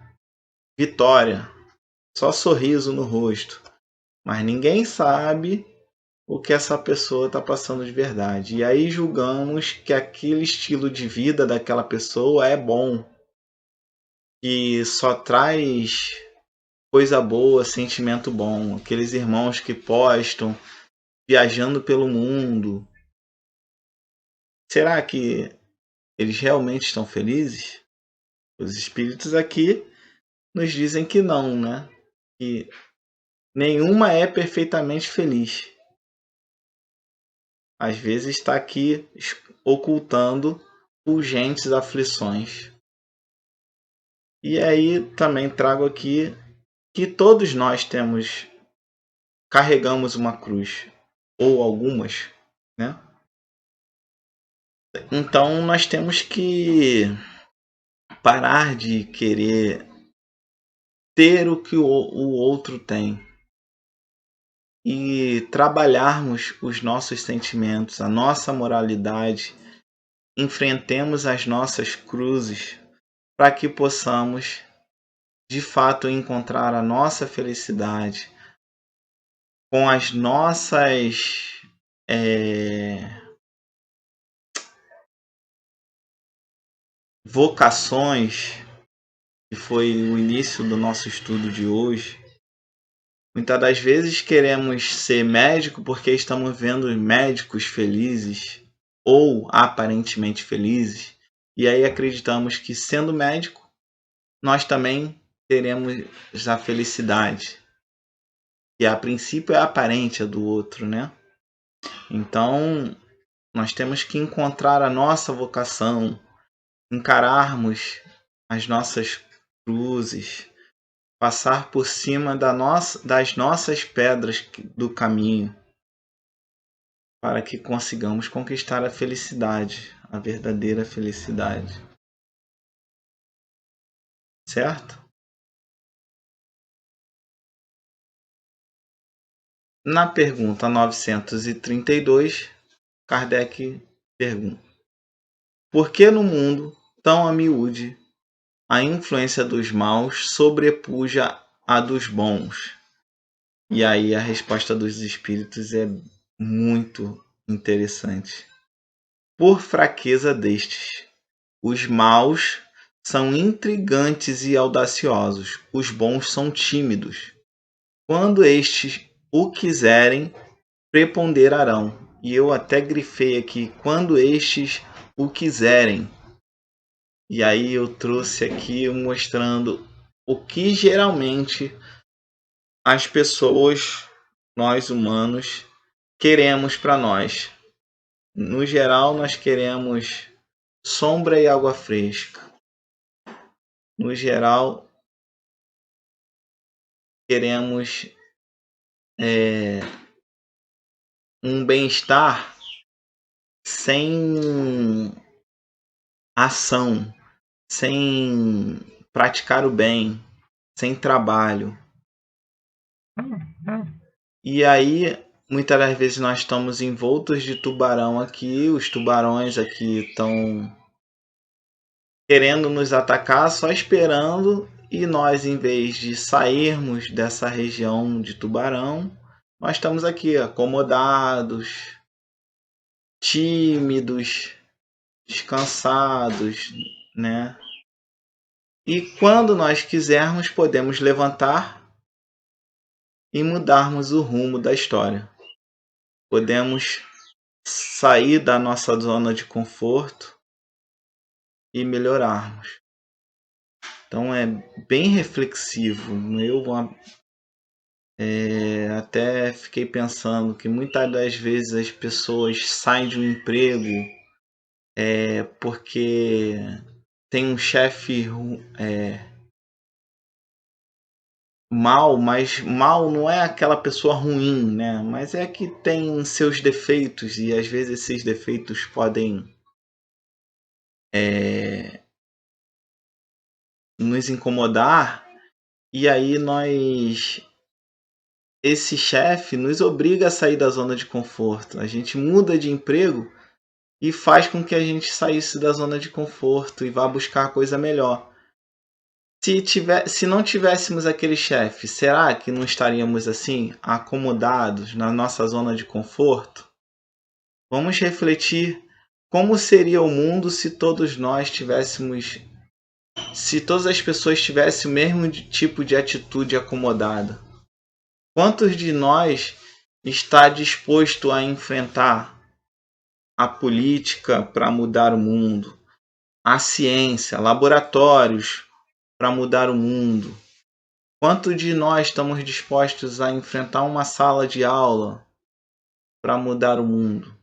vitória, só sorriso no rosto, mas ninguém sabe o que essa pessoa está passando de verdade. E aí julgamos que aquele estilo de vida daquela pessoa é bom, que só traz coisa boa, sentimento bom. Aqueles irmãos que postam viajando pelo mundo, será que eles realmente estão felizes? Os espíritos aqui nos dizem que não, né? Que nenhuma é perfeitamente feliz. Às vezes está aqui ocultando urgentes aflições. E aí também trago aqui que todos nós carregamos uma cruz, ou algumas, né? Então nós temos que parar de querer ter o que o outro tem e trabalharmos os nossos sentimentos, a nossa moralidade, enfrentemos as nossas cruzes para que possamos de fato encontrar a nossa felicidade com as nossas vocações, que foi o início do nosso estudo de hoje. Muitas das vezes queremos ser médico porque estamos vendo médicos felizes ou aparentemente felizes, e aí acreditamos que, sendo médico, nós também teremos a felicidade, que a princípio é aparente a do outro, né? Então, nós temos que encontrar a nossa vocação, encararmos as nossas cruzes, passar por cima das nossas pedras do caminho, para que consigamos conquistar a felicidade, a verdadeira felicidade. Certo? Na pergunta 932, Kardec pergunta: por que no mundo tão a miúde a influência dos maus sobrepuja a dos bons? E aí a resposta dos espíritos é muito interessante. Por fraqueza destes, os maus são intrigantes e audaciosos, os bons são tímidos. Quando estes o quiserem, preponderarão. E eu até grifei aqui, quando estes o quiserem. E aí eu trouxe aqui mostrando o que geralmente as pessoas, nós humanos, queremos para nós. No geral, nós queremos sombra e água fresca. No geral, queremos um bem-estar sem ação, sem praticar o bem, sem trabalho. E aí, muitas das vezes nós estamos envoltos de tubarão aqui, os tubarões aqui estão querendo nos atacar, só esperando, e nós, em vez de sairmos dessa região de tubarão, nós estamos aqui acomodados, tímidos, descansados, né? E quando nós quisermos, podemos levantar e mudarmos o rumo da história. Podemos sair da nossa zona de conforto e melhorarmos. Então é bem reflexivo. Eu até fiquei pensando que muitas das vezes as pessoas saem de um emprego porque tem um chefe mal, mas mal não é aquela pessoa ruim, né? Mas é que tem seus defeitos, e às vezes esses defeitos podem nos incomodar, e aí esse chefe nos obriga a sair da zona de conforto. A gente muda de emprego e faz com que a gente saísse da zona de conforto e vá buscar coisa melhor. Se não tivéssemos aquele chefe, será que não estaríamos assim, acomodados na nossa zona de conforto? Vamos refletir como seria o mundo se todas as pessoas tivessem o mesmo tipo de atitude acomodada. Quantos de nós está disposto a enfrentar a política para mudar o mundo, a ciência, laboratórios para mudar o mundo? Quantos de nós estamos dispostos a enfrentar uma sala de aula para mudar o mundo?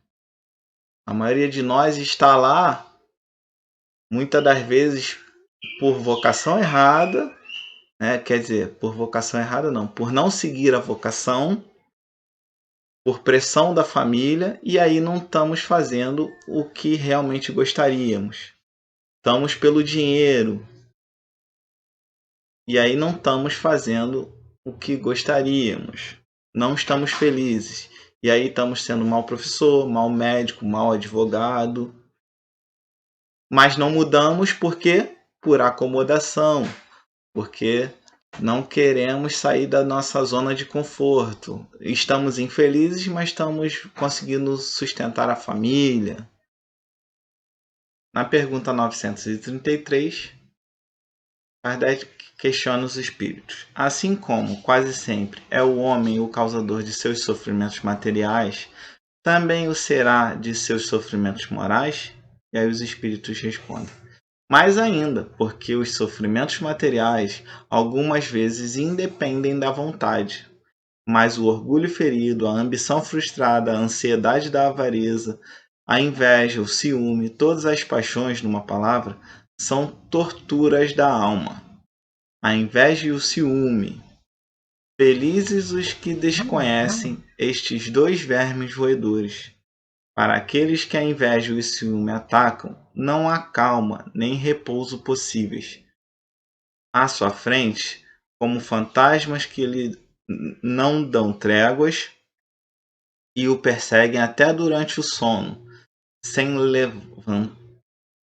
A maioria de nós está lá, muitas das vezes, por vocação errada, né? Quer dizer, por vocação errada não, por não seguir a vocação, por pressão da família, e aí não estamos fazendo o que realmente gostaríamos. Estamos pelo dinheiro, e aí não estamos fazendo o que gostaríamos. não estamos felizes. E aí estamos sendo mau professor, mau médico, mau advogado. Mas não mudamos porque por acomodação, porque não queremos sair da nossa zona de conforto. Estamos infelizes, mas estamos conseguindo sustentar a família. Na pergunta 933, Kardec questiona os espíritos. Assim como, quase sempre, é o homem o causador de seus sofrimentos materiais, também o será de seus sofrimentos morais? E aí os espíritos respondem. Mais ainda, porque os sofrimentos materiais algumas vezes independem da vontade, mas o orgulho ferido, a ambição frustrada, a ansiedade da avareza, a inveja, o ciúme, todas as paixões, numa palavra, são torturas da alma. A inveja e o ciúme. Felizes os que desconhecem estes dois vermes roedores. Para aqueles que a inveja e o ciúme atacam, não há calma nem repouso possíveis. À sua frente, como fantasmas que lhe não dão tréguas e o perseguem até durante o sono,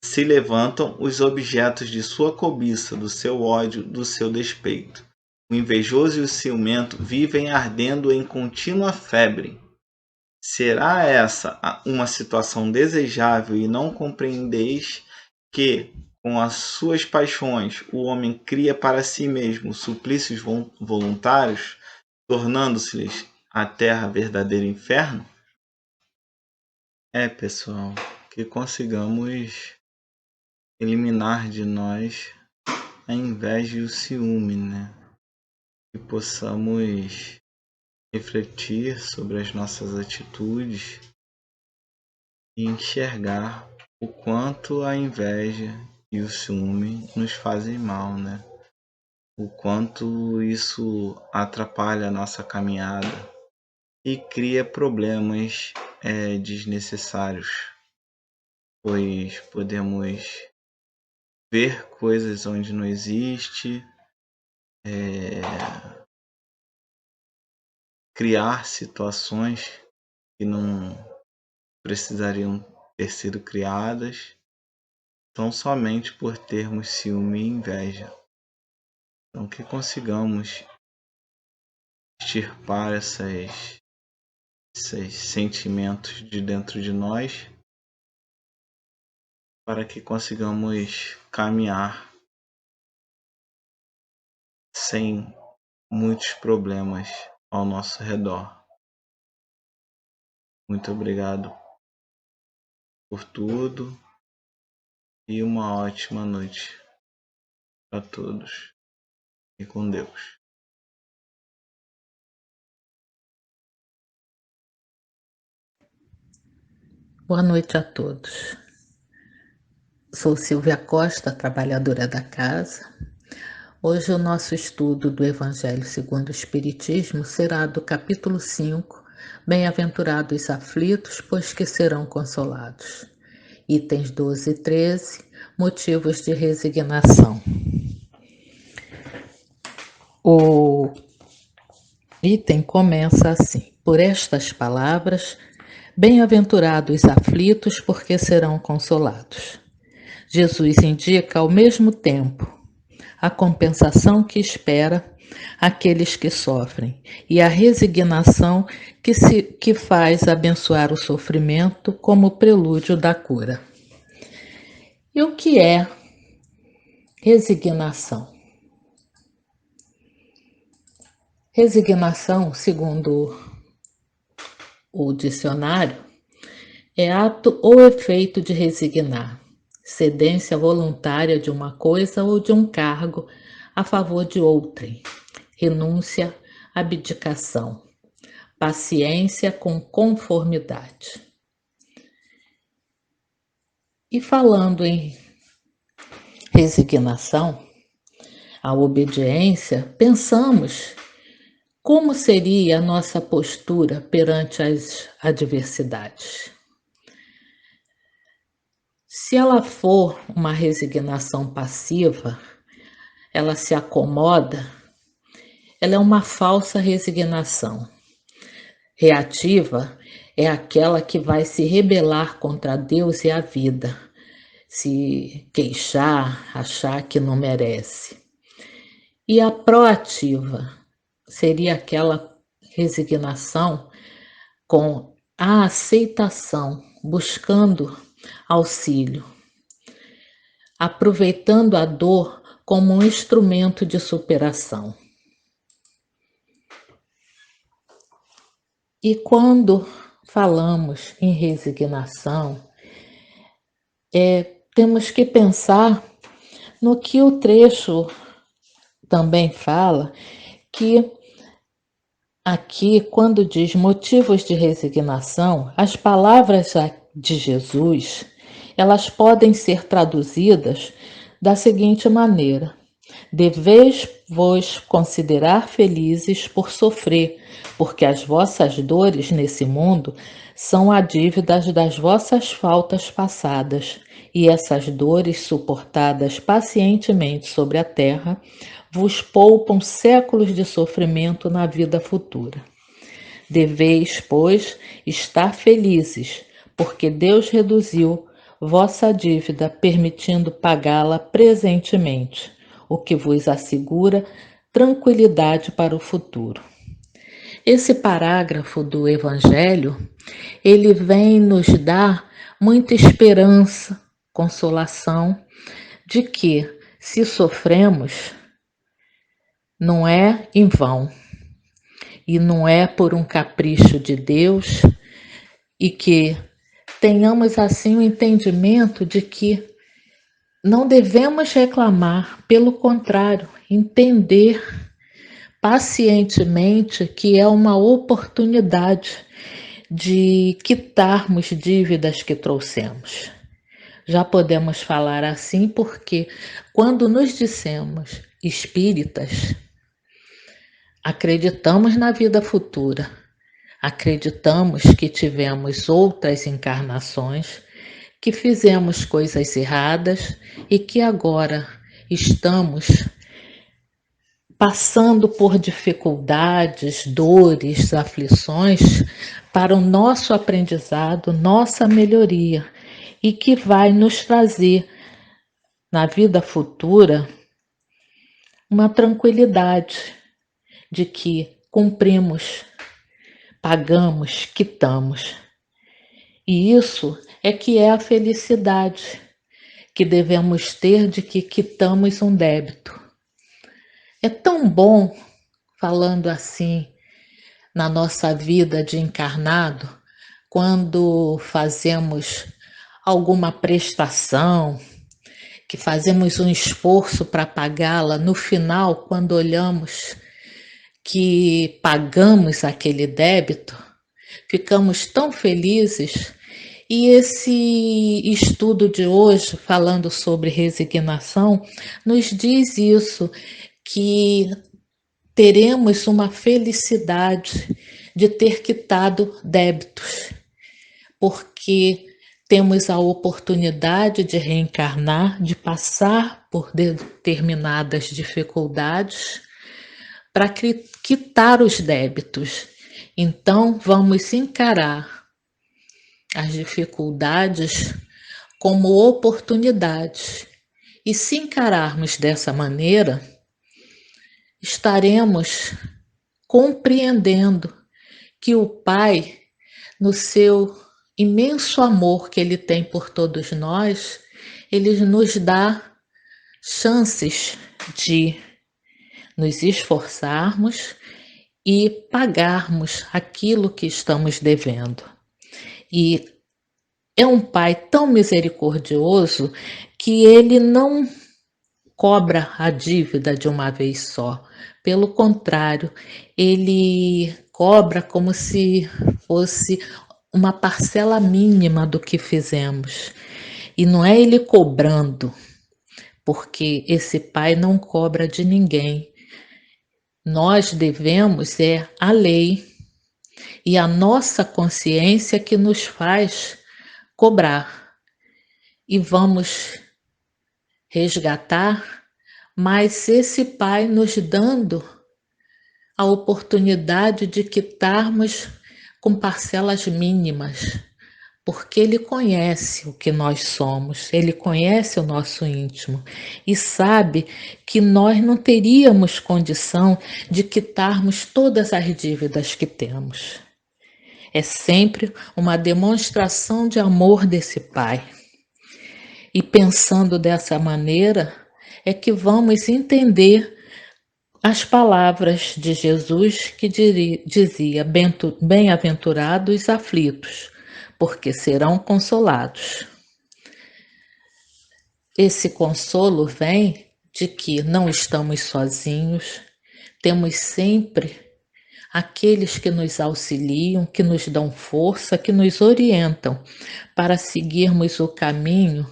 se levantam os objetos de sua cobiça, do seu ódio, do seu despeito. O invejoso e o ciumento vivem ardendo em contínua febre. Será essa uma situação desejável e não compreendeis que, com as suas paixões, o homem cria para si mesmo suplícios voluntários, tornando-se-lhes a terra verdadeiro inferno? Pessoal, que consigamos eliminar de nós a inveja e o ciúme, né? Que possamos refletir sobre as nossas atitudes e enxergar o quanto a inveja e o ciúme nos fazem mal, né? O quanto isso atrapalha a nossa caminhada e cria problemas desnecessários, pois podemos ver coisas onde não existe, criar situações que não precisariam ter sido criadas, tão somente por termos ciúme e inveja. Então que consigamos extirpar esses sentimentos de dentro de nós, para que consigamos caminhar sem muitos problemas ao nosso redor. Muito obrigado por tudo e uma ótima noite a todos. E com Deus. Boa noite a todos. Sou Silvia Costa, trabalhadora da casa. Hoje o nosso estudo do Evangelho segundo o Espiritismo será do capítulo 5, Bem-aventurados aflitos, pois que serão consolados. Itens 12 e 13, motivos de resignação. O item começa assim: por estas palavras, bem-aventurados aflitos, porque serão consolados. Jesus indica ao mesmo tempo a compensação que espera aqueles que sofrem e a resignação que faz abençoar o sofrimento como prelúdio da cura. E o que é resignação? Resignação, segundo o dicionário, é ato ou efeito de resignar, cedência voluntária de uma coisa ou de um cargo a favor de outrem, renúncia, abdicação, paciência com conformidade. E falando em resignação, a obediência, pensamos como seria a nossa postura perante as adversidades. Se ela for uma resignação passiva, ela se acomoda, ela é uma falsa resignação. reativa é aquela que vai se rebelar contra Deus e a vida, se queixar, achar que não merece. E a proativa seria aquela resignação com a aceitação, buscando auxílio, aproveitando a dor como um instrumento de superação. E quando falamos em resignação, temos que pensar no que o trecho também fala, que aqui, quando diz motivos de resignação, as palavras de Jesus, elas podem ser traduzidas da seguinte maneira: deveis vos considerar felizes por sofrer, porque as vossas dores nesse mundo são a dívida das vossas faltas passadas, e essas dores suportadas pacientemente sobre a terra vos poupam séculos de sofrimento na vida futura. Deveis, pois, estar felizes, porque Deus reduziu vossa dívida, permitindo pagá-la presentemente, o que vos assegura tranquilidade para o futuro. Esse parágrafo do Evangelho, ele vem nos dar muita esperança, consolação, de que se sofremos, não é em vão, e não é por um capricho de Deus, e que tenhamos assim o entendimento de que não devemos reclamar, pelo contrário, entender pacientemente que é uma oportunidade de quitarmos dívidas que trouxemos. Já podemos falar assim porque quando nos dissemos espíritas, acreditamos na vida futura, acreditamos que tivemos outras encarnações, que fizemos coisas erradas e que agora estamos passando por dificuldades, dores, aflições para o nosso aprendizado, nossa melhoria, e que vai nos trazer na vida futura uma tranquilidade de que cumprimos, pagamos, quitamos. E isso é que é a felicidade que devemos ter de que quitamos um débito. É tão bom, falando assim, na nossa vida de encarnado, quando fazemos alguma prestação, que fazemos um esforço para pagá-la, no final, quando olhamos que pagamos aquele débito, ficamos tão felizes. E esse estudo de hoje, falando sobre resignação, nos diz isso, que teremos uma felicidade de ter quitado débitos, porque temos a oportunidade de reencarnar, de passar por determinadas dificuldades para quitar os débitos. Então, vamos encarar as dificuldades como oportunidades. E se encararmos dessa maneira, estaremos compreendendo que o Pai, no seu imenso amor que Ele tem por todos nós, Ele nos dá chances de nos esforçarmos e pagarmos aquilo que estamos devendo. E é um Pai tão misericordioso que Ele não cobra a dívida de uma vez só. Pelo contrário, Ele cobra como se fosse uma parcela mínima do que fizemos. E não é Ele cobrando, porque esse Pai não cobra de ninguém. Nós devemos a lei e a nossa consciência que nos faz cobrar. E vamos resgatar, mas esse Pai nos dando a oportunidade de quitarmos com parcelas mínimas, porque Ele conhece o que nós somos, Ele conhece o nosso íntimo e sabe que nós não teríamos condição de quitarmos todas as dívidas que temos. É sempre uma demonstração de amor desse Pai. E pensando dessa maneira, é que vamos entender as palavras de Jesus que dizia: bem-aventurados os aflitos, porque serão consolados. Esse consolo vem de que não estamos sozinhos, temos sempre aqueles que nos auxiliam, que nos dão força, que nos orientam para seguirmos o caminho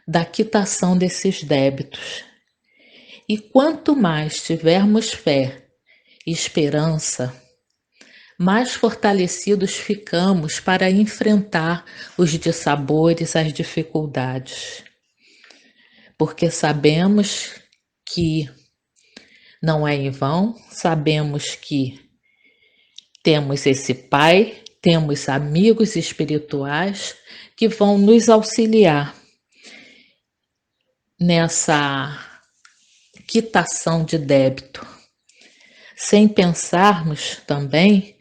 da quitação desses débitos. E quanto mais tivermos fé e esperança, mais fortalecidos ficamos para enfrentar os dissabores, as dificuldades. Porque sabemos que não é em vão, sabemos que temos esse Pai, temos amigos espirituais que vão nos auxiliar nessa quitação de débito, sem pensarmos também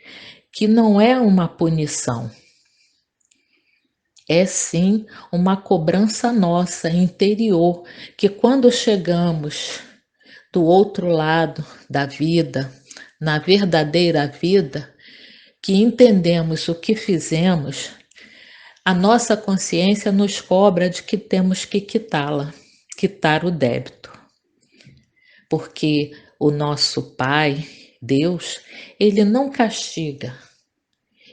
que não é uma punição, é sim uma cobrança nossa interior, que quando chegamos do outro lado da vida, na verdadeira vida, que entendemos o que fizemos, a nossa consciência nos cobra de que temos que quitá-la, quitar o débito. Porque o nosso Pai, Deus, Ele não castiga.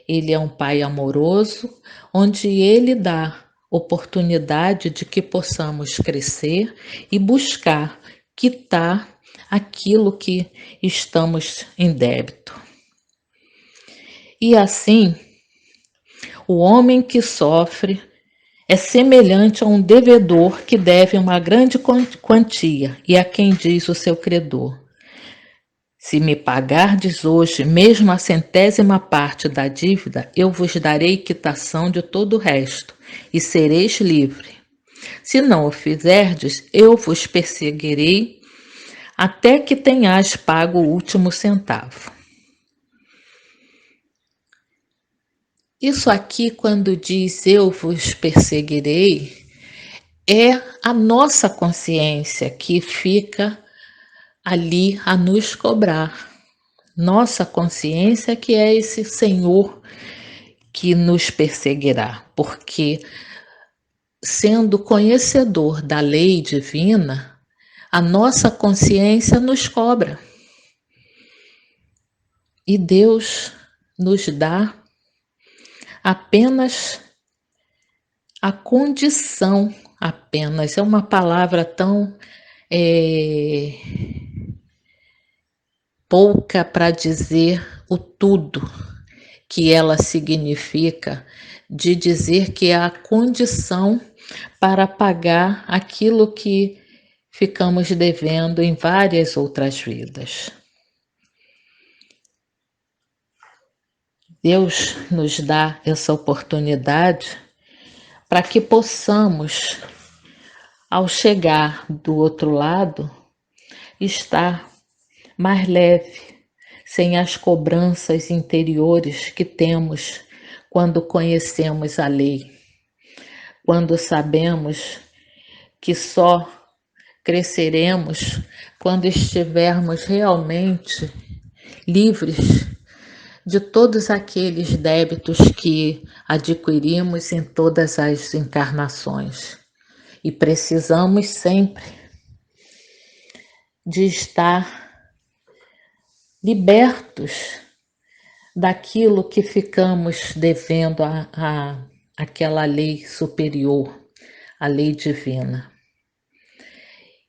Ele é um Pai amoroso, onde Ele dá oportunidade de que possamos crescer e buscar quitar aquilo que estamos em débito. E assim, o homem que sofre é semelhante a um devedor que deve uma grande quantia e a quem diz o seu credor: se me pagardes hoje mesmo a 100ª parte da dívida, eu vos darei quitação de todo o resto e sereis livre. Se não o fizerdes, eu vos perseguirei até que tenhais pago o último centavo. Isso aqui, quando diz eu vos perseguirei, é a nossa consciência que fica ali a nos cobrar. Nossa consciência que é esse Senhor que nos perseguirá, porque sendo conhecedor da lei divina, a nossa consciência nos cobra. E Deus nos dá apenas a condição, apenas, é uma palavra tão pouca para dizer o tudo que ela significa, de dizer que é a condição para pagar aquilo que ficamos devendo em várias outras vidas. Deus nos dá essa oportunidade para que possamos, ao chegar do outro lado, estar mais leve, sem as cobranças interiores que temos quando conhecemos a lei, quando sabemos que só cresceremos quando estivermos realmente livres de todos aqueles débitos que adquirimos em todas as encarnações. E precisamos sempre de estar libertos daquilo que ficamos devendo àquela lei superior, a lei divina.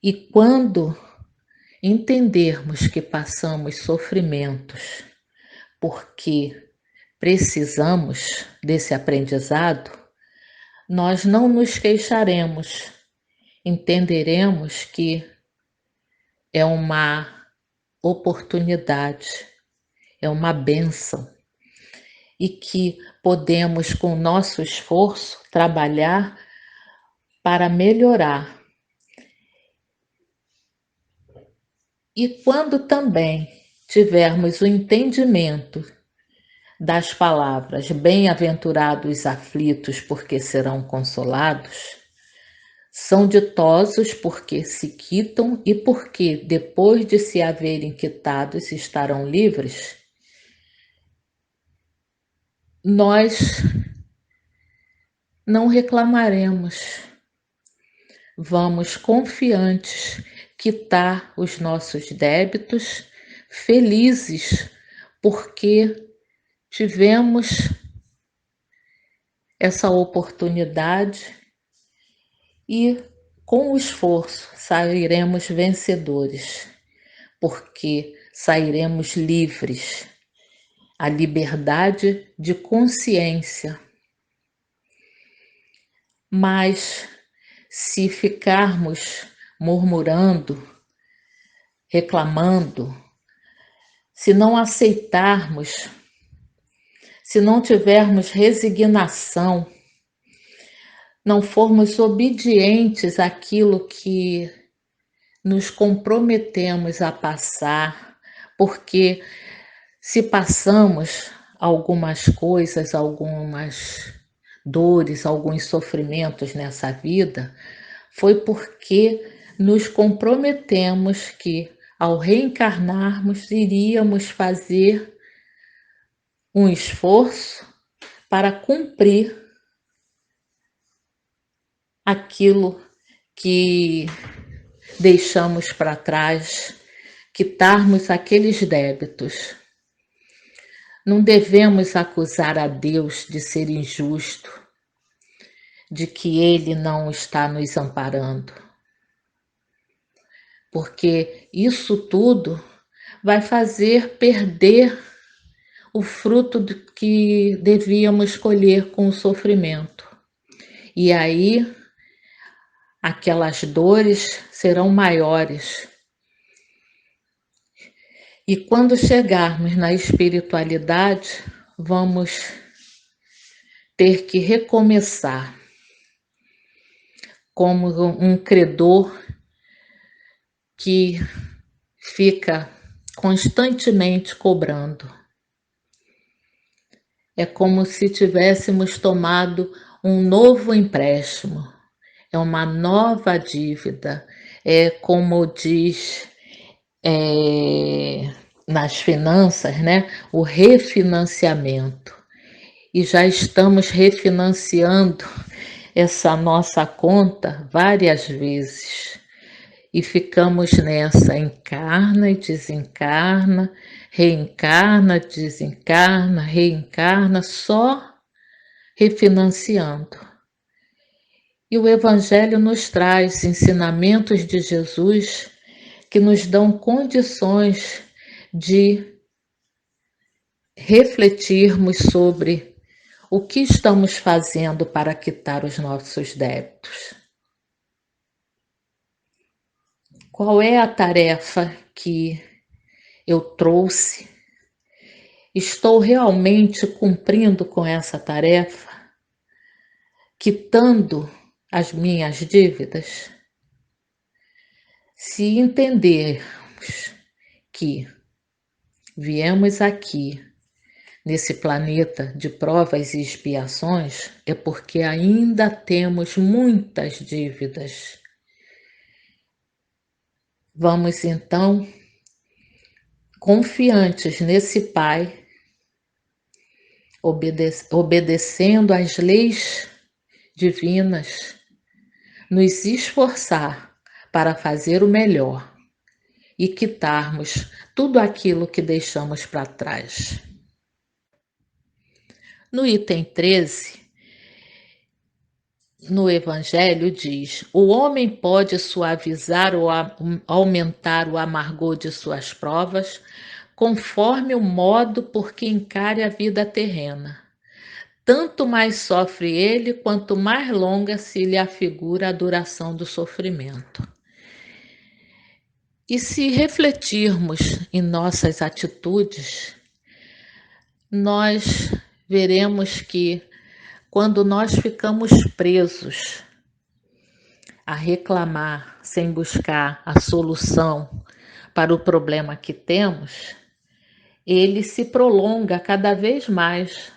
E quando entendermos que passamos sofrimentos porque precisamos desse aprendizado, nós não nos queixaremos, entenderemos que é uma oportunidade, é uma bênção. e que podemos, com nosso esforço, trabalhar para melhorar. E quando também tivermos o entendimento das palavras bem-aventurados os aflitos, porque serão consolados, são ditosos porque se quitam e porque, depois de se haverem quitados, estarão livres, nós não reclamaremos. Vamos confiantes quitar os nossos débitos, felizes porque tivemos essa oportunidade e, com o esforço, sairemos vencedores, porque sairemos livres. A liberdade de consciência. Mas, se ficarmos murmurando, reclamando, se não aceitarmos, se não tivermos resignação, não formos obedientes àquilo que nos comprometemos a passar, porque se passamos algumas coisas, algumas dores, alguns sofrimentos nessa vida, foi porque nos comprometemos que, ao reencarnarmos, iríamos fazer um esforço para cumprir aquilo que deixamos para trás, quitarmos aqueles débitos. Não devemos acusar a Deus de ser injusto, de que Ele não está nos amparando, porque isso tudo vai fazer perder o fruto que devíamos colher com o sofrimento. E aí, aquelas dores serão maiores. E quando chegarmos na espiritualidade, vamos ter que recomeçar como um credor que fica constantemente cobrando. É como se tivéssemos tomado um novo empréstimo, é uma nova dívida, é como diz nas finanças, né? O refinanciamento. E já estamos refinanciando essa nossa conta várias vezes. E ficamos nessa, encarna e desencarna, reencarna, desencarna, reencarna, só refinanciando. E o Evangelho nos traz ensinamentos de Jesus que nos dão condições de refletirmos sobre o que estamos fazendo para quitar os nossos débitos. Qual é a tarefa que eu trouxe? Estou realmente cumprindo com essa tarefa? Quitando as minhas dívidas? Se entendermos que viemos aqui nesse planeta de provas e expiações, é porque ainda temos muitas dívidas. Vamos então, confiantes nesse Pai, obedecendo às leis divinas, nos esforçar para fazer o melhor e quitarmos tudo aquilo que deixamos para trás. No item 13, no Evangelho diz: o homem pode suavizar ou aumentar o amargor de suas provas, conforme o modo por que encare a vida terrena. Tanto mais sofre ele, quanto mais longa se lhe afigura a duração do sofrimento. E se refletirmos em nossas atitudes, nós veremos que quando nós ficamos presos a reclamar sem buscar a solução para o problema que temos, ele se prolonga cada vez mais.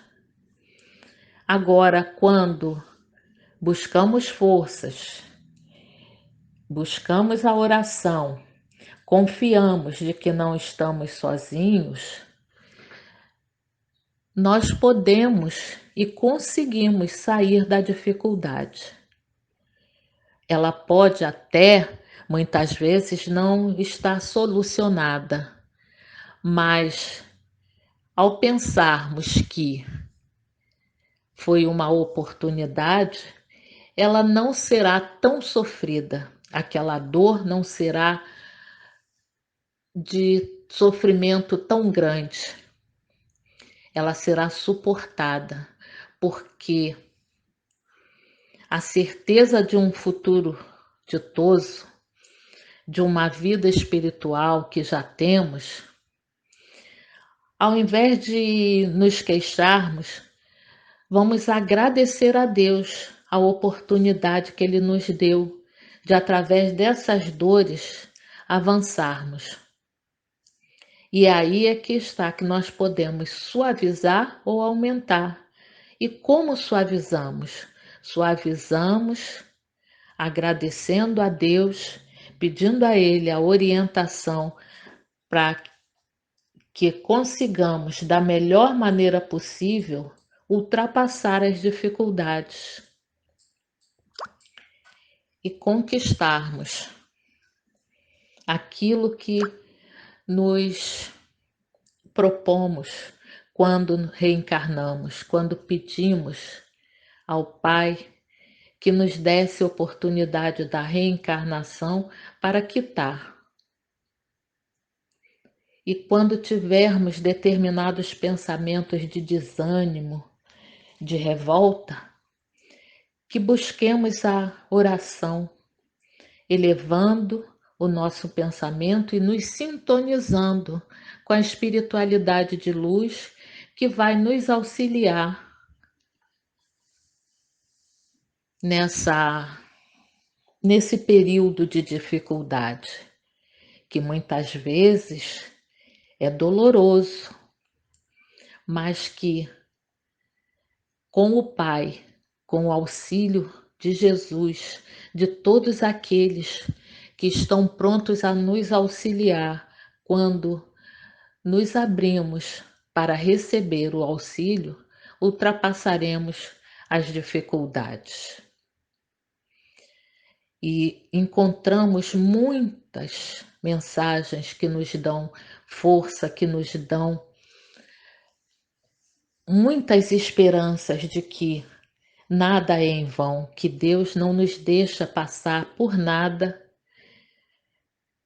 Agora, quando buscamos forças, buscamos a oração, confiamos de que não estamos sozinhos, nós podemos e conseguimos sair da dificuldade. Ela pode até, muitas vezes, não estar solucionada, mas ao pensarmos que foi uma oportunidade, ela não será tão sofrida, aquela dor não será de sofrimento tão grande, ela será suportada, porque a certeza de um futuro ditoso, de uma vida espiritual que já temos, ao invés de nos queixarmos, vamos agradecer a Deus a oportunidade que Ele nos deu de, através dessas dores, avançarmos. E aí é que está que nós podemos suavizar ou aumentar. E como suavizamos? Suavizamos agradecendo a Deus, pedindo a Ele a orientação para que consigamos, da melhor maneira possível, ultrapassar as dificuldades e conquistarmos aquilo que nos propomos quando reencarnamos, quando pedimos ao Pai que nos desse a oportunidade da reencarnação para quitar. E quando tivermos determinados pensamentos de desânimo, de revolta, que busquemos a oração, elevando o nosso pensamento e nos sintonizando com a espiritualidade de luz que vai nos auxiliar nesse período de dificuldade, que muitas vezes é doloroso, mas que com o Pai, com o auxílio de Jesus, de todos aqueles que estão prontos a nos auxiliar quando nos abrimos para receber o auxílio, ultrapassaremos as dificuldades. E encontramos muitas mensagens que nos dão força, que nos dão muitas esperanças de que nada é em vão, que Deus não nos deixa passar por nada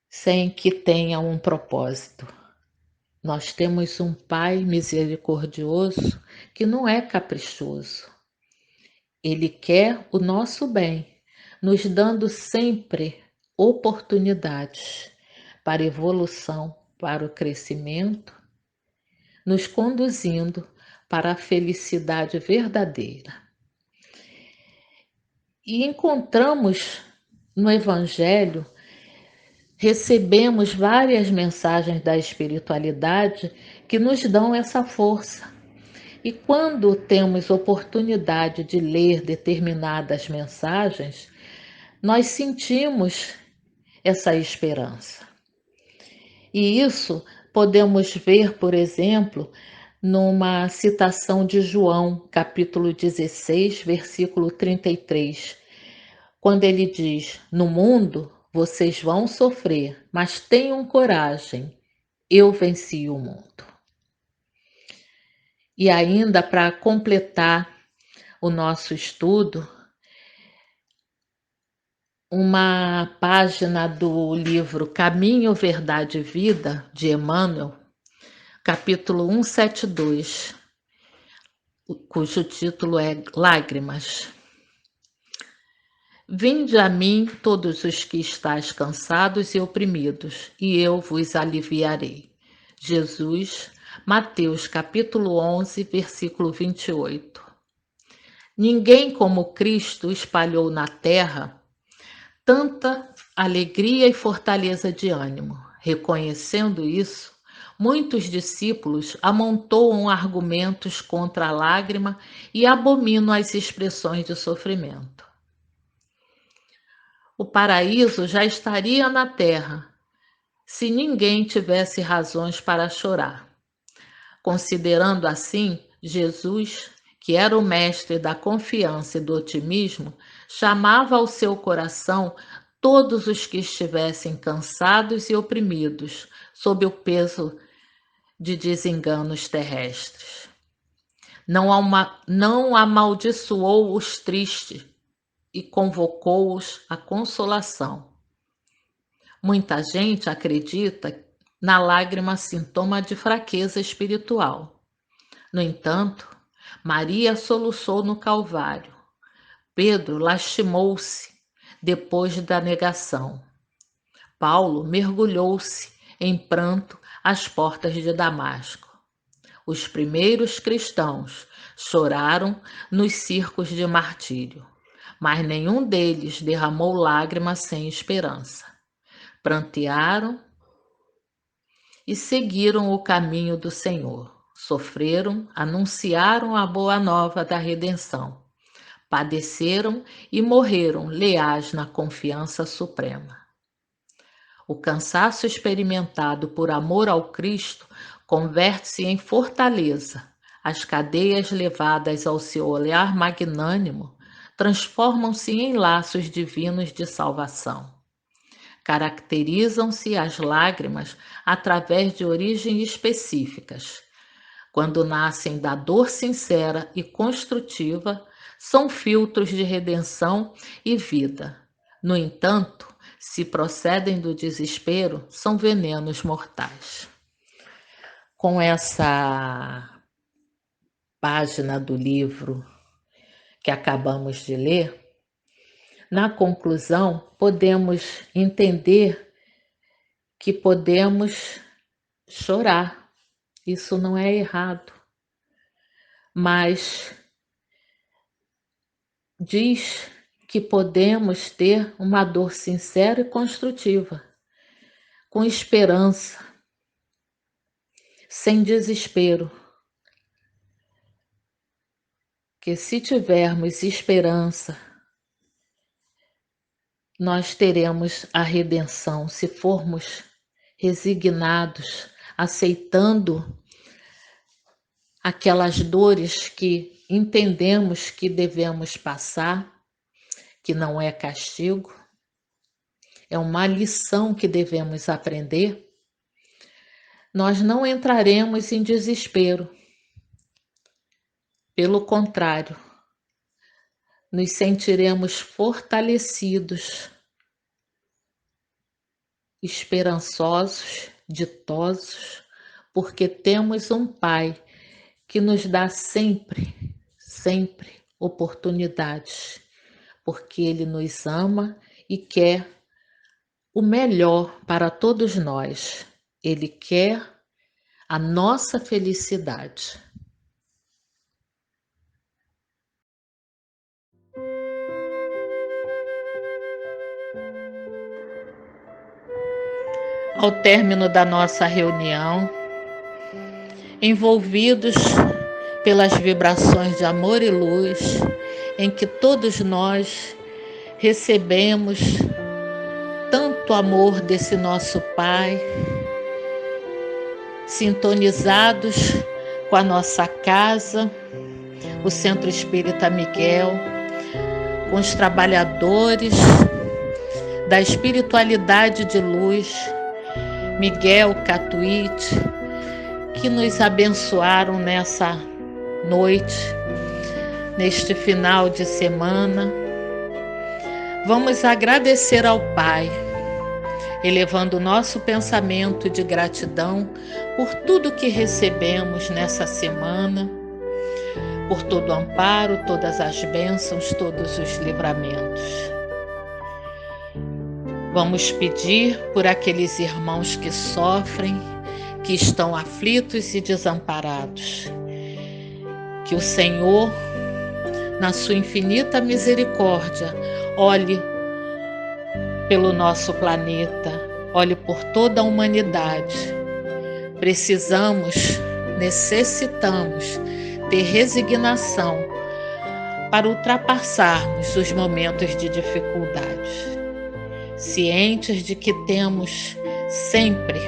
sem que tenha um propósito. Nós temos um Pai misericordioso que não é caprichoso. Ele quer o nosso bem, nos dando sempre oportunidades para evolução, para o crescimento, nos conduzindo para a felicidade verdadeira. E encontramos no Evangelho, recebemos várias mensagens da espiritualidade que nos dão essa força. E quando temos oportunidade de ler determinadas mensagens, nós sentimos essa esperança. E isso podemos ver, por exemplo, numa citação de João, capítulo 16, versículo 33, quando ele diz: "No mundo vocês vão sofrer, mas tenham coragem, eu venci o mundo." E ainda para completar o nosso estudo, uma página do livro Caminho, Verdade e Vida, de Emmanuel, capítulo 172, cujo título é Lágrimas. "Vinde a mim todos os que estáis cansados e oprimidos, e eu vos aliviarei." Jesus, Mateus capítulo 11, versículo 28. Ninguém como Cristo espalhou na terra tanta alegria e fortaleza de ânimo. Reconhecendo isso, muitos discípulos amontoam argumentos contra a lágrima e abominam as expressões de sofrimento. O paraíso já estaria na terra se ninguém tivesse razões para chorar. Considerando assim, Jesus, que era o mestre da confiança e do otimismo, chamava ao seu coração todos os que estivessem cansados e oprimidos sob o peso de desenganos terrestres. Não amaldiçoou os tristes e convocou-os à consolação. Muita gente acredita na lágrima sintoma de fraqueza espiritual. No entanto, Maria soluçou no Calvário. Pedro lastimou-se depois da negação. Paulo mergulhou-se em pranto às portas de Damasco. Os primeiros cristãos choraram nos circos de martírio, mas nenhum deles derramou lágrimas sem esperança. Prantearam e seguiram o caminho do Senhor. Sofreram, anunciaram a boa nova da redenção. Padeceram e morreram leais na confiança suprema. O cansaço experimentado por amor ao Cristo converte-se em fortaleza. As cadeias levadas ao seu olhar magnânimo transformam-se em laços divinos de salvação. Caracterizam-se as lágrimas através de origens específicas. Quando nascem da dor sincera e construtiva, são filtros de redenção e vida. No entanto, se procedem do desespero, são venenos mortais. Com essa página do livro que acabamos de ler, na conclusão, podemos entender que podemos chorar. Isso não é errado. Mas diz que podemos ter uma dor sincera e construtiva, com esperança, sem desespero. Que se tivermos esperança, nós teremos a redenção, se formos resignados, aceitando aquelas dores que entendemos que devemos passar, que não é castigo, é uma lição que devemos aprender. Nós não entraremos em desespero. Pelo contrário, nos sentiremos fortalecidos, esperançosos, ditosos, porque temos um Pai que nos dá sempre oportunidades, porque Ele nos ama e quer o melhor para todos nós. Ele quer a nossa felicidade. Ao término da nossa reunião, envolvidos pelas vibrações de amor e luz, em que todos nós recebemos tanto amor desse nosso Pai, sintonizados com a nossa casa, o Centro Espírita Miguel, com os trabalhadores da espiritualidade de luz, Miguel, Catuíte, que nos abençoaram nessa noite, neste final de semana. Vamos agradecer ao Pai, elevando o nosso pensamento de gratidão por tudo que recebemos nessa semana, por todo o amparo, todas as bênçãos, todos os livramentos. Vamos pedir por aqueles irmãos que sofrem, que estão aflitos e desamparados. Que o Senhor, na sua infinita misericórdia, olhe pelo nosso planeta, olhe por toda a humanidade. Necessitamos ter resignação para ultrapassarmos os momentos de dificuldade, cientes de que temos sempre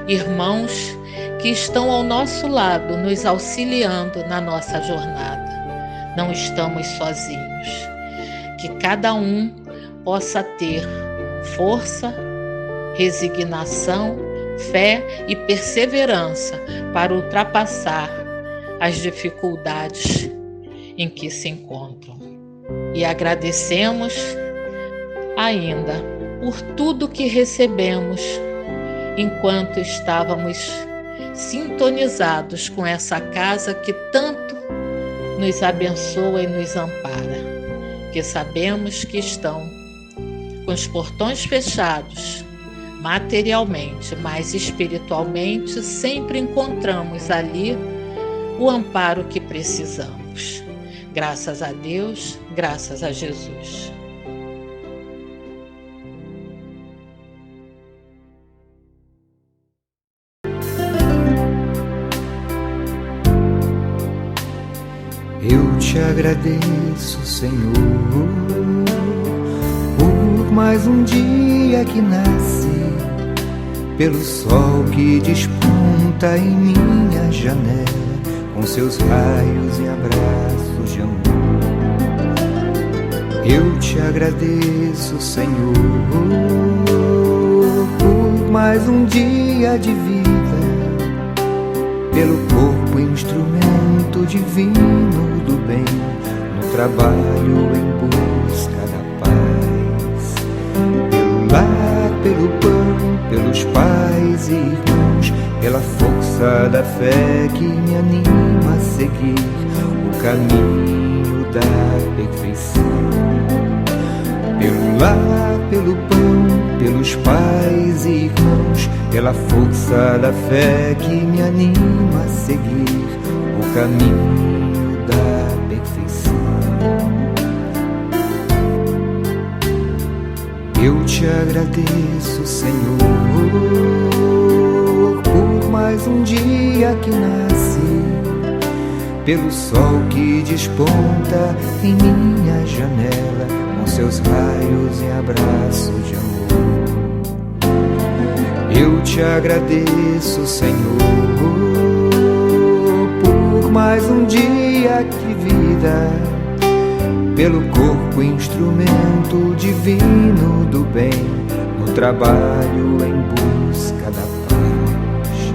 irmãos que estão ao nosso lado, nos auxiliando na nossa jornada. Não estamos sozinhos. Que cada um possa ter força, resignação, fé e perseverança para ultrapassar as dificuldades em que se encontram. E agradecemos ainda por tudo que recebemos enquanto estávamos sintonizados com essa casa que tanto nos abençoa e nos ampara, que sabemos que estão com os portões fechados materialmente, mas espiritualmente sempre encontramos ali o amparo que precisamos. Graças a Deus, graças a Jesus. Eu te agradeço, Senhor, por mais um dia que nasce, pelo sol que desponta em minha janela, com seus raios e abraços de amor. Eu te agradeço, Senhor, por mais um dia de vida, pelo corpo instrumento divino do bem, no trabalho em busca da paz, pelo lar, pelo pão, pelos pais e irmãos, pela força da fé que me anima a seguir o caminho da perfeição. Pelo lar, pelo pão, pelos pais e irmãos, pela força da fé que me anima a seguir o caminho da perfeição. Eu te agradeço, Senhor, por mais um dia que nasce, pelo sol que desponta em minha janela, com seus raios e abraços de amor. Eu te agradeço, Senhor, por mais um dia de vida, pelo corpo instrumento divino do bem, no trabalho em busca da paz,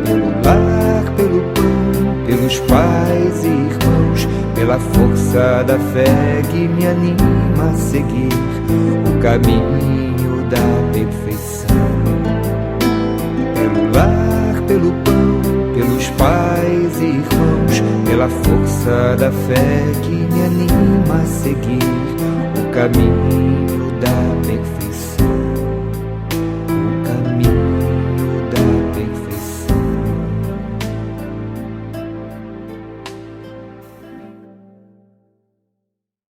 pelo lar, pelo pão, pelos pais e irmãos, pela força da fé que me anima a seguir o caminho da perfeição. Pelo lar, pelo pão, pelos pais e irmãos, pela força da fé que me anima a seguir o caminho da perfeição.